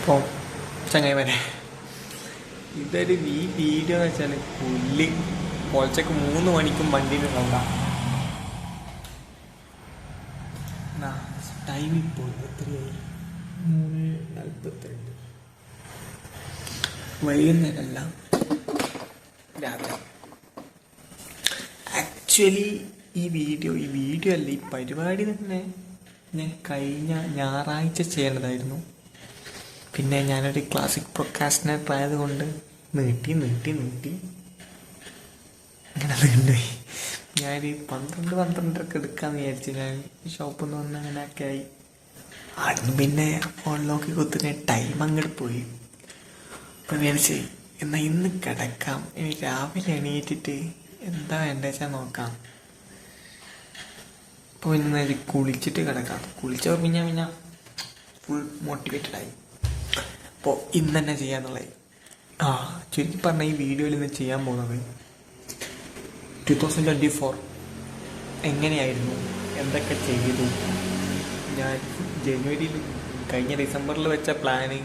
അപ്പോൾ ചങ്ങായിമാരെ, ഇതൊരു വീഡിയോ എന്ന് വെച്ചാൽ പുല്ല് പൊലച്ചക്ക് 3 മണിക്കും വണ്ടിയിൽ ഉണ്ടാവും. ടൈം ഇപ്പോൾ എത്രയായി? 3:42. വൈകുന്നേരമല്ല, രാത്രി. ആക്ച്വലി ഈ വീഡിയോ അല്ല, ഈ പരിപാടി തന്നെ ഞാൻ കഴിഞ്ഞ ഞായറാഴ്ച ചെയ്യേണ്ടതായിരുന്നു. പിന്നെ ഞാനൊരു ക്ലാസിക് പ്രൊക്കാസ്റ്റിനേറ്റർ ആയതുകൊണ്ട് നീട്ടി അങ്ങനെ നീണ്ടുപോയി. ഞാനൊരു 12-12:30 എടുക്കാമെന്ന് വിചാരിച്ചു. ഞാൻ ഷോപ്പിൽ നിന്ന് വന്ന് അങ്ങനെയൊക്കെ ആയി. അവിടുന്ന് പിന്നെ ഫോണിലോക്കി കുത്തുന്ന ടൈം അങ്ങോട്ട് പോയി. അപ്പം വിചാരിച്ച് എന്നാൽ ഇന്ന് കിടക്കാം, ഇനി രാവിലെ എണീറ്റിട്ട് എന്താ വേണ്ടത് വെച്ചാൽ നോക്കാം. അപ്പോൾ ഇന്ന് കുളിച്ചിട്ട് കിടക്കാം. കുളിച്ചപ്പോൾ പിന്നെ ഫുൾ മോട്ടിവേറ്റഡ് ആയി. അപ്പോൾ ഇന്ന് തന്നെ ചെയ്യാന്നുള്ളത്. ചുരുക്കി പറഞ്ഞ ഈ വീഡിയോയിൽ ഇന്ന് ചെയ്യാൻ പോകുന്നത് 2024 എങ്ങനെയായിരുന്നു, എന്തൊക്കെ ചെയ്തു, ഞാൻ ജനുവരിയിൽ കഴിഞ്ഞ ഡിസംബറിൽ വെച്ച പ്ലാന്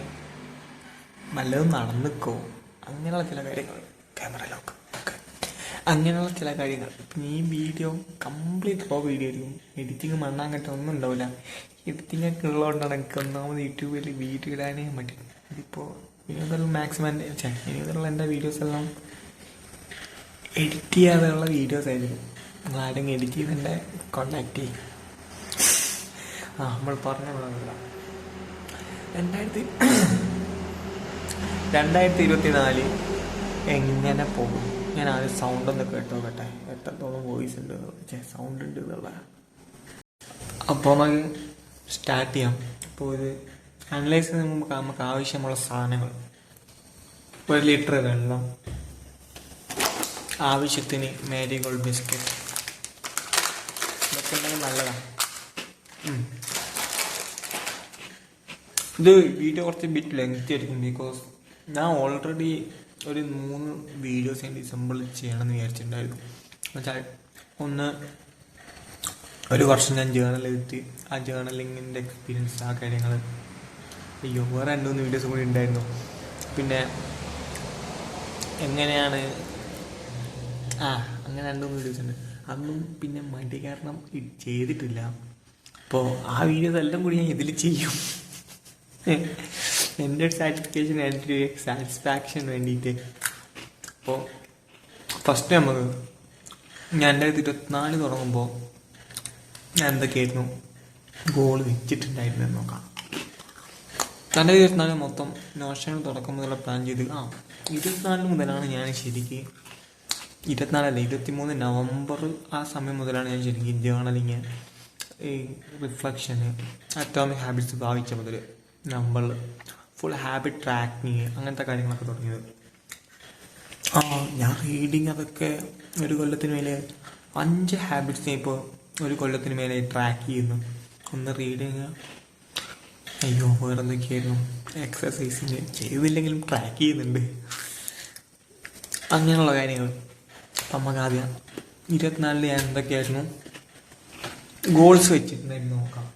നല്ലതും നടന്നിക്കോ, അങ്ങനെയുള്ള ചില കാര്യങ്ങൾ, ക്യാമറ ലോക്ക് ഒക്കെ അങ്ങനെയുള്ള ചില കാര്യങ്ങൾ. ഇപ്പം ഈ വീഡിയോ കംപ്ലീറ്റ് വീഡിയോ ആയിരിക്കും. എഡിറ്റിങ് മണ്ണാങ്കട്ട ഒന്നും ഉണ്ടാവില്ല. എഡിറ്റിംഗ് ഒക്കെ ഉള്ളതുകൊണ്ടാണ് എനിക്ക് ഒന്നാമത് യൂട്യൂബിൽ വീഡിയോ ഇടാനേ മതി. ഇതിപ്പോൾ ഇനിയുള്ള മാക്സിമം ഇനിയുള്ള എൻ്റെ വീഡിയോസ് എല്ലാം എഡിറ്റ് ചെയ്യാതെയുള്ള വീഡിയോസ് ആയിരിക്കും. നിങ്ങൾ ആരെങ്കിലും എഡിറ്റ് ചെയ്തെൻ്റെ കോണ്ടാക്ട് ചെയ്യും. നമ്മൾ പറഞ്ഞില്ല, 2024 എങ്ങനെ പോകും. ഞാൻ ആദ്യം സൗണ്ടൊന്ന് കേട്ടോക്കട്ടെ, എത്രത്തോളം വോയിസ് ഉണ്ട്, സൗണ്ട് ഉണ്ട് എന്നുള്ള. അപ്പോൾ നമുക്ക് സ്റ്റാർട്ട് ചെയ്യാം. അപ്പോൾ ഇത് അനലൈസ് ചെയ്യുന്നതിന് മുമ്പ് നമുക്ക് ആവശ്യമുള്ള സാധനങ്ങൾ: 1 ലിറ്റർ വെള്ളം, ആവശ്യത്തിന് മാരിഗോൾഡ് ബിസ്ക്കറ്റ്, ഇതൊക്കെ ഉണ്ടെങ്കിൽ നല്ലതാണ്. ഇത് വീഡിയോ കുറച്ച് ബിറ്റ് ലെങ്തി ആയിരിക്കും, ബിക്കോസ് ഞാൻ ഓൾറെഡി ഒരു 3 വീഡിയോസ് ഞാൻ ഡിസംബറിൽ ചെയ്യണമെന്ന് വിചാരിച്ചിട്ടുണ്ടായിരുന്നു. എന്നുവെച്ചാൽ ഒന്ന്, ഒരു വർഷം ഞാൻ ജേർണൽ എഴുതി, ആ ജേർണലിങ്ങിൻ്റെ എക്സ്പീരിയൻസ്, ആ കാര്യങ്ങൾ. വേറെ 2-3 വീഡിയോസ് കൂടി ഉണ്ടായിരുന്നു. പിന്നെ എങ്ങനെയാണ് അങ്ങനെ 2-3 വീഡിയോസ് ഉണ്ട്. അതൊന്നും പിന്നെ മടി കാരണം ചെയ്തിട്ടില്ല. അപ്പോൾ ആ വീഡിയോസ് എല്ലാം കൂടി ഞാൻ ഇതിൽ ചെയ്യും. എൻ്റെ ഒരു സാറ്റിസ്ഫാക്ഷൻ, എൻ്റെ ഒരു സാറ്റിസ്ഫാക്ഷൻ വേണ്ടിയിട്ട്. അപ്പോൾ ഫസ്റ്റ് നമുക്ക് ഞാൻ 2024 തുടങ്ങുമ്പോൾ ഞാൻ എന്തൊക്കെയായിരുന്നു ഗോൾ വെച്ചിട്ടുണ്ടായിരുന്നെന്ന് നോക്കാം. 2024 മൊത്തം നോഷണൽ തുടക്കം മുതലുള്ള പ്ലാൻ ചെയ്ത് 24 മുതലാണ് ഞാൻ ശരിക്ക് 23 നവംബർ ആ സമയം മുതലാണ് ഞാൻ ശരിക്കും ജേർണലിങ്, ഈ റിഫ്ലക്ഷന്, അറ്റോമിക് ഹാബിറ്റ്സ് ഭാവിച്ച മുതൽ നവംബറിൽ ഫുൾ ഹാബിറ്റ് ട്രാക്കിങ്, അങ്ങനത്തെ കാര്യങ്ങളൊക്കെ തുടങ്ങിയത്. ഞാൻ റീഡിങ് അതൊക്കെ ഒരു കൊല്ലത്തിന് മേലെ 5 ഹാബിറ്റ്സ് ഇപ്പോൾ ഒരു കൊല്ലത്തിന് മേലെ ട്രാക്ക് ചെയ്യുന്നു. ഒന്ന് റീഡിങ്, വേറെ എന്തൊക്കെയായിരുന്നു, എക്സസൈസിന് ചെയ്തില്ലെങ്കിലും ട്രാക്ക് ചെയ്യുന്നുണ്ട്, അങ്ങനെയുള്ള കാര്യങ്ങൾ. അപ്പം നമുക്ക് ആദ്യം 24 ഞാൻ എന്തൊക്കെയായിരുന്നു ഗോൾസ് വെച്ചിട്ടുണ്ടായിരുന്നു നോക്കാം.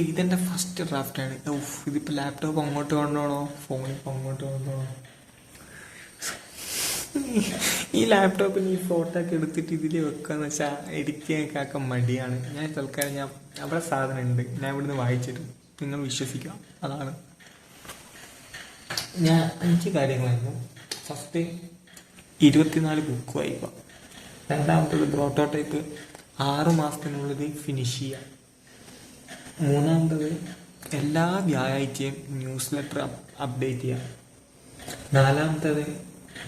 ഇതെൻ്റെ ഫസ്റ്റ് ഡ്രാഫ്റ്റാണ്. ഇതിപ്പോൾ ലാപ്ടോപ്പ് അങ്ങോട്ട് കൊണ്ടുപോകണോ, ഫോണിപ്പോൾ അങ്ങോട്ട് കൊണ്ടുപോകണോ? ഈ ലാപ്ടോപ്പിന് ഈ ഫോട്ടോ ഒക്കെ എടുത്തിട്ട് ഇതിൽ വെക്കാന്ന് വെച്ചാൽ എഡിറ്റിങ്ങൊക്കെ ആക്കാൻ മടിയാണ്. ഞാൻ തൽക്കാലം അവിടെ സാധനം ഉണ്ട്, ഞാൻ ഇവിടുന്ന് വായിച്ചിട്ട് നിങ്ങൾ വിശ്വസിക്കാം. അതാണ് ഞാൻ 5 കാര്യങ്ങളായിരുന്നു. ഫസ്റ്റ് 24 ബുക്ക് വായിക്കുക. രണ്ടാമത്തത് പ്രോട്ടോടൈപ്പ് 6 മാസത്തിനുള്ളിൽ ഫിനിഷ് ചെയ്യുക. മൂന്നാമത്തത് എല്ലാ വ്യാഴാഴ്ചയും ന്യൂസ് ലെറ്റർ അപ്ഡേറ്റ് ചെയ്യുക. 4-മത്തത്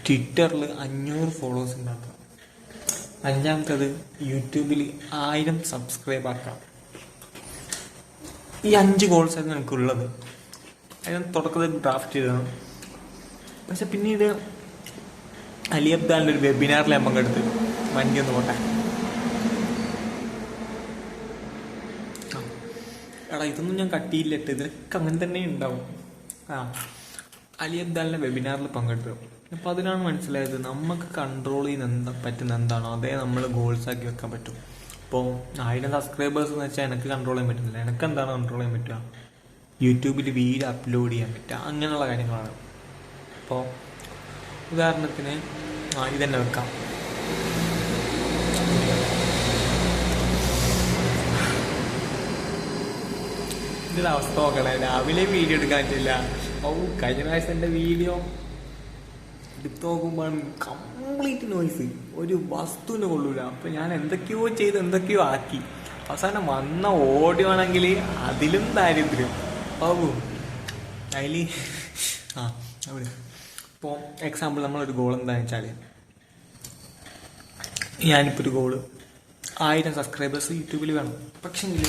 ട്വിറ്ററിൽ 500 ഫോളോവേഴ്സ് ഉണ്ടാക്കുക. 5-മത്തത് യൂട്യൂബിൽ 1000 സബ്സ്ക്രൈബ് ആക്കാം. ഈ 5 ഗോൾസായിരുന്നു എനിക്കുള്ളത്. അതിന് തുടക്കത്തിൽ ഡ്രാഫ്റ്റ് ചെയ്തതാണ്. പക്ഷെ പിന്നീട് അലി അബ്ദാലിൻ്റെ ഒരു വെബിനാറിൽ ഞാൻ പങ്കെടുത്ത്, വണ്ടി ഒന്ന് പോട്ടെ. ഇതൊന്നും ഞാൻ കട്ടിയില്ലിട്ട്, ഇതൊക്കെ അങ്ങനെ തന്നെ ഉണ്ടാവും. അലി അബ്ദാലിൻ്റെ വെബിനാറിൽ പങ്കെടുത്തു. അപ്പോൾ അതിനാണ് മനസ്സിലായത് നമുക്ക് കൺട്രോൾ ചെയ്യുന്ന പറ്റുന്ന എന്താണോ അതേ നമ്മൾ ഗോൾസ് ആക്കി വെക്കാൻ പറ്റും. ഇപ്പോൾ 1000 സബ്സ്ക്രൈബേഴ്സ് എന്ന് വെച്ചാൽ എനിക്ക് കൺട്രോൾ ചെയ്യാൻ പറ്റുന്നില്ല. എനിക്ക് എന്താണ് കൺട്രോൾ ചെയ്യാൻ പറ്റുക? യൂട്യൂബിൽ വീഡിയോ അപ്ലോഡ് ചെയ്യാൻ പറ്റുക, അങ്ങനെയുള്ള കാര്യങ്ങളാണ്. അപ്പോൾ ഉദാഹരണത്തിന് ഇതന്നെ വെക്കാം. ഇതിൻ്റെ അവസ്ഥ നോക്കണേ, രാവിലെ വീഡിയോ എടുക്കാൻ പറ്റില്ല. കഴിഞ്ഞ പ്രാവശ്യം എൻ്റെ വീഡിയോ എടുത്ത് നോക്കുമ്പോൾ കംപ്ലീറ്റ് നോയ്സ്, ഒരു വസ്തുവിനെ കൊള്ളൂല. അപ്പം ഞാൻ എന്തൊക്കെയോ ചെയ്ത് എന്തൊക്കെയോ ആക്കി. അവസാനം വന്ന ഓഡിയോ ആണെങ്കിൽ അതിലും ദാരിദ്ര്യം. അതിൽ അവിടെ ഇപ്പോൾ എക്സാമ്പിൾ നമ്മളൊരു ഗോൾ എന്താണെന്ന് വെച്ചാൽ, ഞാനിപ്പോൾ ഒരു ഗോള് 1000 സബ്സ്ക്രൈബേഴ്സ് യൂട്യൂബിൽ വേണം. പക്ഷെങ്കിൽ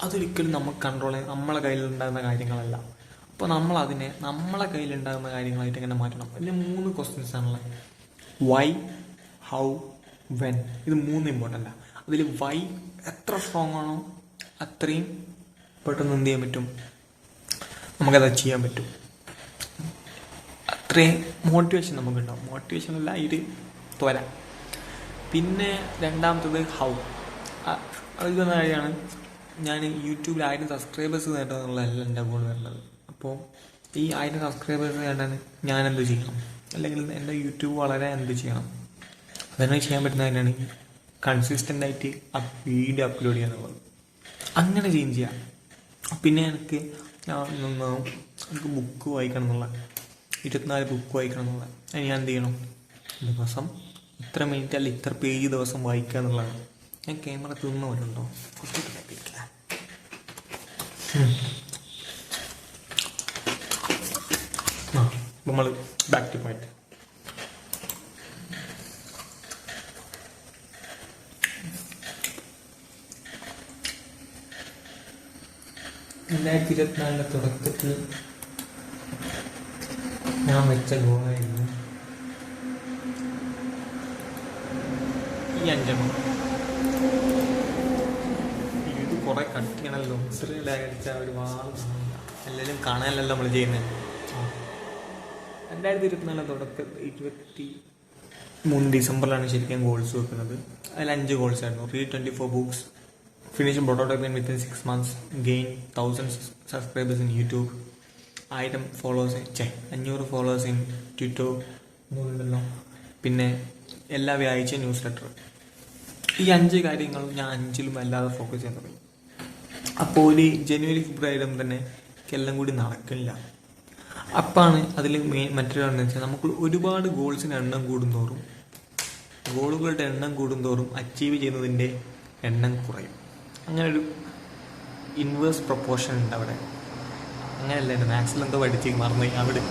അതൊരിക്കലും നമുക്ക് കൺട്രോൾ ചെയ്യാൻ നമ്മളെ കയ്യിലുണ്ടാകുന്ന കാര്യങ്ങളല്ല. അപ്പോൾ നമ്മളതിനെ നമ്മളെ കയ്യിലുണ്ടാകുന്ന കാര്യങ്ങളായിട്ട് എങ്ങനെ മാറ്റണം? അതിൽ 3 ക്വസ്റ്റ്യൻസ് ആണുള്ളത്. Why, how, when. ഇത് 3 ഇമ്പോർട്ടൻ്റാണ്. അതിൽ വൈ എത്ര സ്ട്രോങ് ആണോ അത്രയും പെട്ടെന്ന് എന്ത് ചെയ്യാൻ പറ്റും, നമുക്കത് ചെയ്യാൻ പറ്റും. അത്രയും മോട്ടിവേഷൻ നമുക്കുണ്ടാവും. മോട്ടിവേഷൻ അല്ല, ഇത് ത്വര. പിന്നെ രണ്ടാമത്തത് ഹൗ. അത് കാര്യമാണ്, ഞാൻ യൂട്യൂബിൽ 1000 സബ്സ്ക്രൈബേഴ്സ് നേടുക എന്നുള്ളതല്ല എൻ്റെ ഗോൾ വരുന്നത്. അപ്പോൾ ഈ 1000 സബ്സ്ക്രൈബേഴ്സ് നേടാൻ ഞാൻ എന്ത് ചെയ്യണം, അല്ലെങ്കിൽ എൻ്റെ യൂട്യൂബ് വളരെ എന്ത് ചെയ്യണം? അതിനെ ചെയ്യാൻ പറ്റുന്ന തന്നെയാണ് കൺസിസ്റ്റൻ്റ് ആയിട്ട് വീഡിയോ അപ്ലോഡ് ചെയ്യുക എന്നുള്ളത്. അങ്ങനെ ചെയ്യാം. പിന്നെ എനിക്ക് ബുക്ക് വായിക്കണം എന്നുള്ള 24 ബുക്ക് വായിക്കണം എന്നുള്ള അതിന് ഞാൻ എന്ത് ചെയ്യണം? ദിവസം ഇത്ര മിനിറ്റ് അല്ല ഇത്ര പേജ് ദിവസം വായിക്കുക എന്നുള്ളതാണ്. ഞാൻ ക്യാമറ തിന്നവരുണ്ടോ? നമ്മൾ ബാക്ക് ടു പോയിന്റ്. രണ്ടായിരത്തി 2024 തുടക്കത്തിൽ ഞാൻ വെച്ച ഗോളായിരുന്നു ഈ 5. ഇത് കുറെ കട്ടിയാണല്ലോ. അടിച്ച ഒരു വാൾ എല്ലാവരും കാണാനല്ലോ നമ്മൾ ചെയ്യുന്നത്. 2024 തുടക്കം 23 ഡിസംബറിലാണ് ശരിക്കും ഗോൾസ് വെക്കുന്നത്. അതിൽ 5 ഗോൾസ് ആയിരുന്നു. Read 24 books, finish prototyping within 6 months, gain 1000 subscribers in YouTube, 1000 followers 500 followers in Twitter, പിന്നെ എല്ലാ വ്യാഴ്ച ന്യൂസ് ലെറ്റർ. ഈ 5 കാര്യങ്ങളും ഞാൻ 5ലും അല്ലാതെ ഫോക്കസ് ചെയ്യാൻ തുടങ്ങി. അപ്പോൾ ഒരു ജനുവരി ഫെബ്രുവരി തന്നെ എല്ലാം കൂടി നടക്കില്ല. അപ്പാണ് അതിൽ മറ്റൊരു കാര്യം വെച്ചാൽ, നമുക്ക് ഒരുപാട് ഗോൾസിന് എണ്ണം കൂടുന്തോറും, ഗോളുകളുടെ എണ്ണം കൂടുന്തോറും അച്ചീവ് ചെയ്യുന്നതിൻ്റെ എണ്ണം കുറയും. അങ്ങനെ ഒരു ഇൻവേഴ്സ് പ്രൊപ്പോർഷൻ ഉണ്ട് അവിടെ. അങ്ങനെയല്ല, എൻ്റെ മാത്സിൽ എന്തോ പഠിച്ച് മറന്നു അവിടെ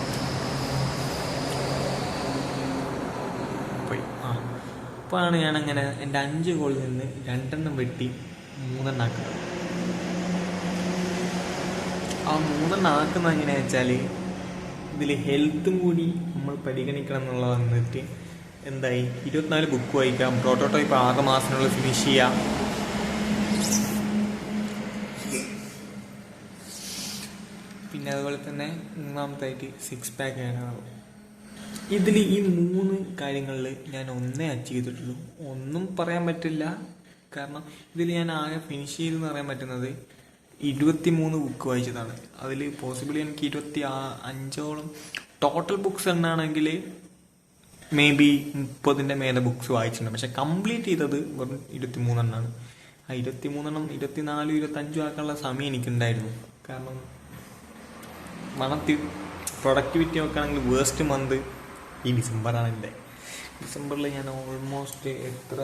പോയി. അപ്പോഴാണ് ഞാനങ്ങനെ എൻ്റെ 5 ഗോളിൽ നിന്ന് 2 വെട്ടി 3 ആക്കുന്നത്. ആ 3 ആക്കുന്നത് എങ്ങനെയാണെന്ന് വെച്ചാൽ, ഇതിൽ ഹെൽത്തും കൂടി നമ്മൾ പരിഗണിക്കണം എന്നുള്ളത് വന്നിട്ട് എന്തായി, 24 ബുക്ക് വായിക്കാം, പ്രോട്ടോടൈപ്പ് 6 മാസത്തിനുള്ളിൽ ഫിനിഷ് ചെയ്യാം. പിന്നെ അതുപോലെ തന്നെ 3ാമത്തായിട്ട് 6 പാക്ക് ചെയ്യാനാവും. ഇതിൽ ഈ 3 കാര്യങ്ങളിൽ ഞാൻ ഒന്നേ അച്ചീവ് ചെയ്തിട്ടുള്ളൂ. ഒന്നും പറയാൻ പറ്റില്ല, കാരണം ഇതിൽ ഞാൻ ആകെ ഫിനിഷ് ചെയ്തെന്ന് പറയാൻ പറ്റുന്നത് 23 ബുക്ക് വായിച്ചതാണ്. അതിൽ പോസിബിളി എനിക്ക് 25ഓളം ടോട്ടൽ ബുക്സ് എന്നാണെങ്കിൽ മേ ബി 30ൻ്റെ മേലെ ബുക്സ് വായിച്ചിട്ടുണ്ട്. പക്ഷെ കംപ്ലീറ്റ് ചെയ്തത് വെറും 23 എണ്ണമാണ്. ആ 23 എണ്ണം 24, 25 ആക്കാനുള്ള സമയം എനിക്കുണ്ടായിരുന്നു. കാരണം പ്രൊഡക്ടിവിറ്റി നോക്കുകയാണെങ്കിൽ വേസ്റ്റ് മന്ത് ഈ ഡിസംബറാണ് എൻ്റെ. ഡിസംബറിൽ ഞാൻ ഓൾമോസ്റ്റ് എത്ര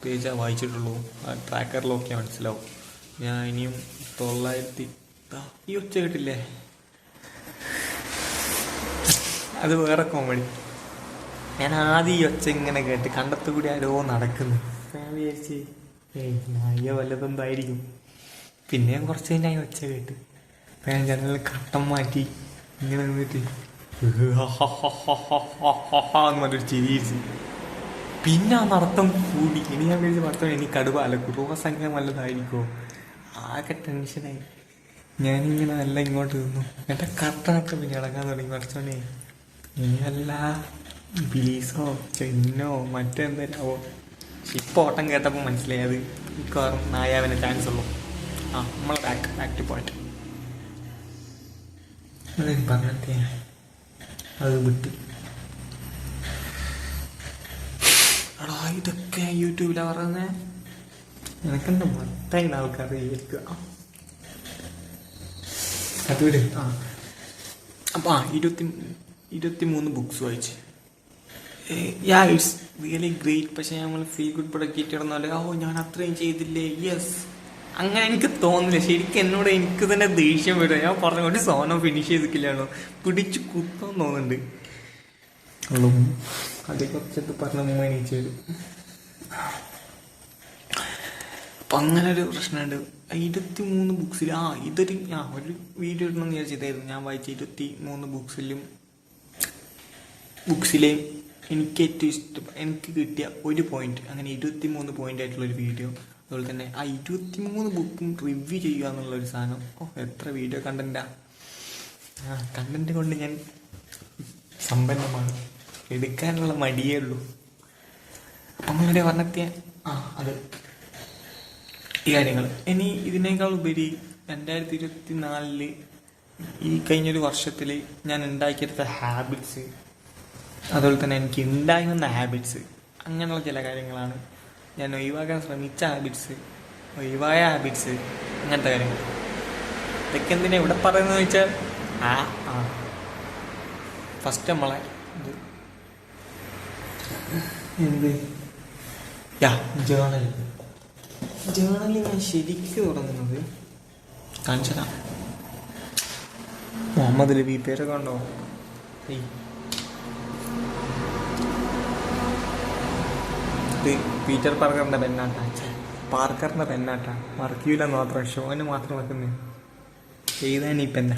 പേജാണ് വായിച്ചിട്ടുള്ളൂ, ആ ട്രാക്കറിലൊക്കെ മനസ്സിലാവും. ഞാൻ ഇനിയും 900 ഈ ഒച്ച കേട്ടില്ലേ, അത് വേറെ കോമഡി. ഞാൻ ആദ്യം ഈ ഒച്ച ഇങ്ങനെ കേട്ട് കണ്ടത്തു കൂടി ആരോ നടക്കുന്നു. ഞാൻ വിചാരിച്ച് നായ വല്ലതെന്തായിരിക്കും. പിന്നെ ഞാൻ കുറച്ച് കഴിഞ്ഞാൽ ഈ ഒച്ച കേട്ട് ഞാൻ ജനലിൽ കട്ടം മാറ്റി ഇങ്ങനെ നിന്നിട്ട് എന്ന് പറഞ്ഞൊരു ചിരിയിരിച്ചു. പിന്നെ ആ നടത്തം കൂടി. ഇനി ഞാൻ വിചാരിച്ച നടത്തം ഇനി കടുവ അല്ല കുറുവസംഘം വല്ലതായിരിക്കുമോ. ആകെ ടെൻഷനായി. ഞാനിങ്ങനെ നല്ല ഇങ്ങോട്ട് നിന്നു. എൻ്റെ കട്ടനൊക്കെ പിന്നെ ഇളകാൻ തുടങ്ങി. കുറച്ചോണേ ഇനിയല്ല ബിലീസോ ചെന്നോ മറ്റെന്തരാവോ. ഇപ്പൊ ഓട്ടം കേട്ടപ്പോൾ മനസ്സിലായി അത് മിക്കവാറും നായാവിന് ചാൻസ് ഉള്ളൂ. നമ്മൾ ബാക്ക് ടു പോയിന്റ്. പറഞ്ഞെ അത് വിട്ട്. എടാ ഇതൊക്കെ യൂട്യൂബിലാ പറയുന്നേ. എനിക്കെന്താ മൊത്തം ആൾക്കാർ കേൾക്കുക. അതുവിടെ അപ്പൊ 23 ബുക്സ് വായിച്ച്. It's really great. പക്ഷെ നമ്മൾ ഫീൽ ഗുഡ് പ്രൊഡക്റ്റ് ഇടുന്നല്ലേ, ഞാൻ അത്രയും ചെയ്തില്ലേ, യെസ് അങ്ങനെ എനിക്ക് തോന്നില്ല. ശരിക്കും എന്നോട് എനിക്ക് തന്നെ ദേഷ്യം വരും. ഞാൻ പറഞ്ഞുകൊണ്ട് സോനം ഫിനിഷ് ചെയ്തിട്ടില്ലാണോ, പിടിച്ച് കുത്താൻ തോന്നുന്നുണ്ട്. അതേ കുറച്ചത് പറഞ്ഞ എണീച്ച് വരും. അപ്പം അങ്ങനെ ഒരു പ്രശ്നമുണ്ട്. 23 ബുക്സിൽ ഒരു വീഡിയോ ഇടണമെന്ന് വിചാരിച്ചിട്ടായിരുന്നു. ഞാൻ വായിച്ച 23 ബുക്സിലെ എനിക്ക് ഏറ്റവും ഇഷ്ടം, എനിക്ക് കിട്ടിയ ഒരു പോയിന്റ്, അങ്ങനെ 23 പോയിന്റ് ആയിട്ടുള്ളൊരു വീഡിയോ. അതുപോലെ തന്നെ 23 ബുക്കും റിവ്യൂ ചെയ്യുക എന്നുള്ളൊരു സാധനം. എത്ര വീഡിയോ കണ്ടന്റാ. കണ്ടന്റ് കൊണ്ട് ഞാൻ സമ്പന്നമാണ്. എടുക്കാനുള്ള മടിയേ ഉള്ളൂ. നമ്മളിവിടെ പറഞ്ഞെത്തിയ അത് ഈ കാര്യങ്ങൾ. ഇനി ഇതിനേക്കാൾ ഉപരി 2024 ഈ കഴിഞ്ഞൊരു വർഷത്തിൽ ഞാൻ ഉണ്ടാക്കിയെടുത്ത ഹാബിറ്റ്സ്, അതുപോലെ തന്നെ എനിക്ക് ഉണ്ടായി വന്ന ഹാബിറ്റ്സ്, അങ്ങനെയുള്ള ചില കാര്യങ്ങളാണ്. ഞാൻ ഒഴിവാക്കാൻ ശ്രമിച്ച ഹാബിറ്റ്സ്, ഒഴിവായ ഹാബിറ്റ്സ്, അങ്ങനത്തെ കാര്യങ്ങൾ. ഇതൊക്കെ എന്തിനാ ഇവിടെ പറയുന്നത് വെച്ചാൽ ഫസ്റ്റ് നമ്മളെ ജേണലിൽ ഞാൻ ശരിക്കും തുടങ്ങുന്നത് കാണിച്ചതാ. മുഹമ്മദ് നബി പേരൊക്കെ ഉണ്ടോ? ഇത് പീറ്റർ പാർക്കറിന്റെ പെന്നാട്ടാ. മറക്കൂലെന്ന് മാത്രം, ഷോന് മാത്രം വെക്കുന്നേ. ചെയ്താൻ ഈ പെന്ന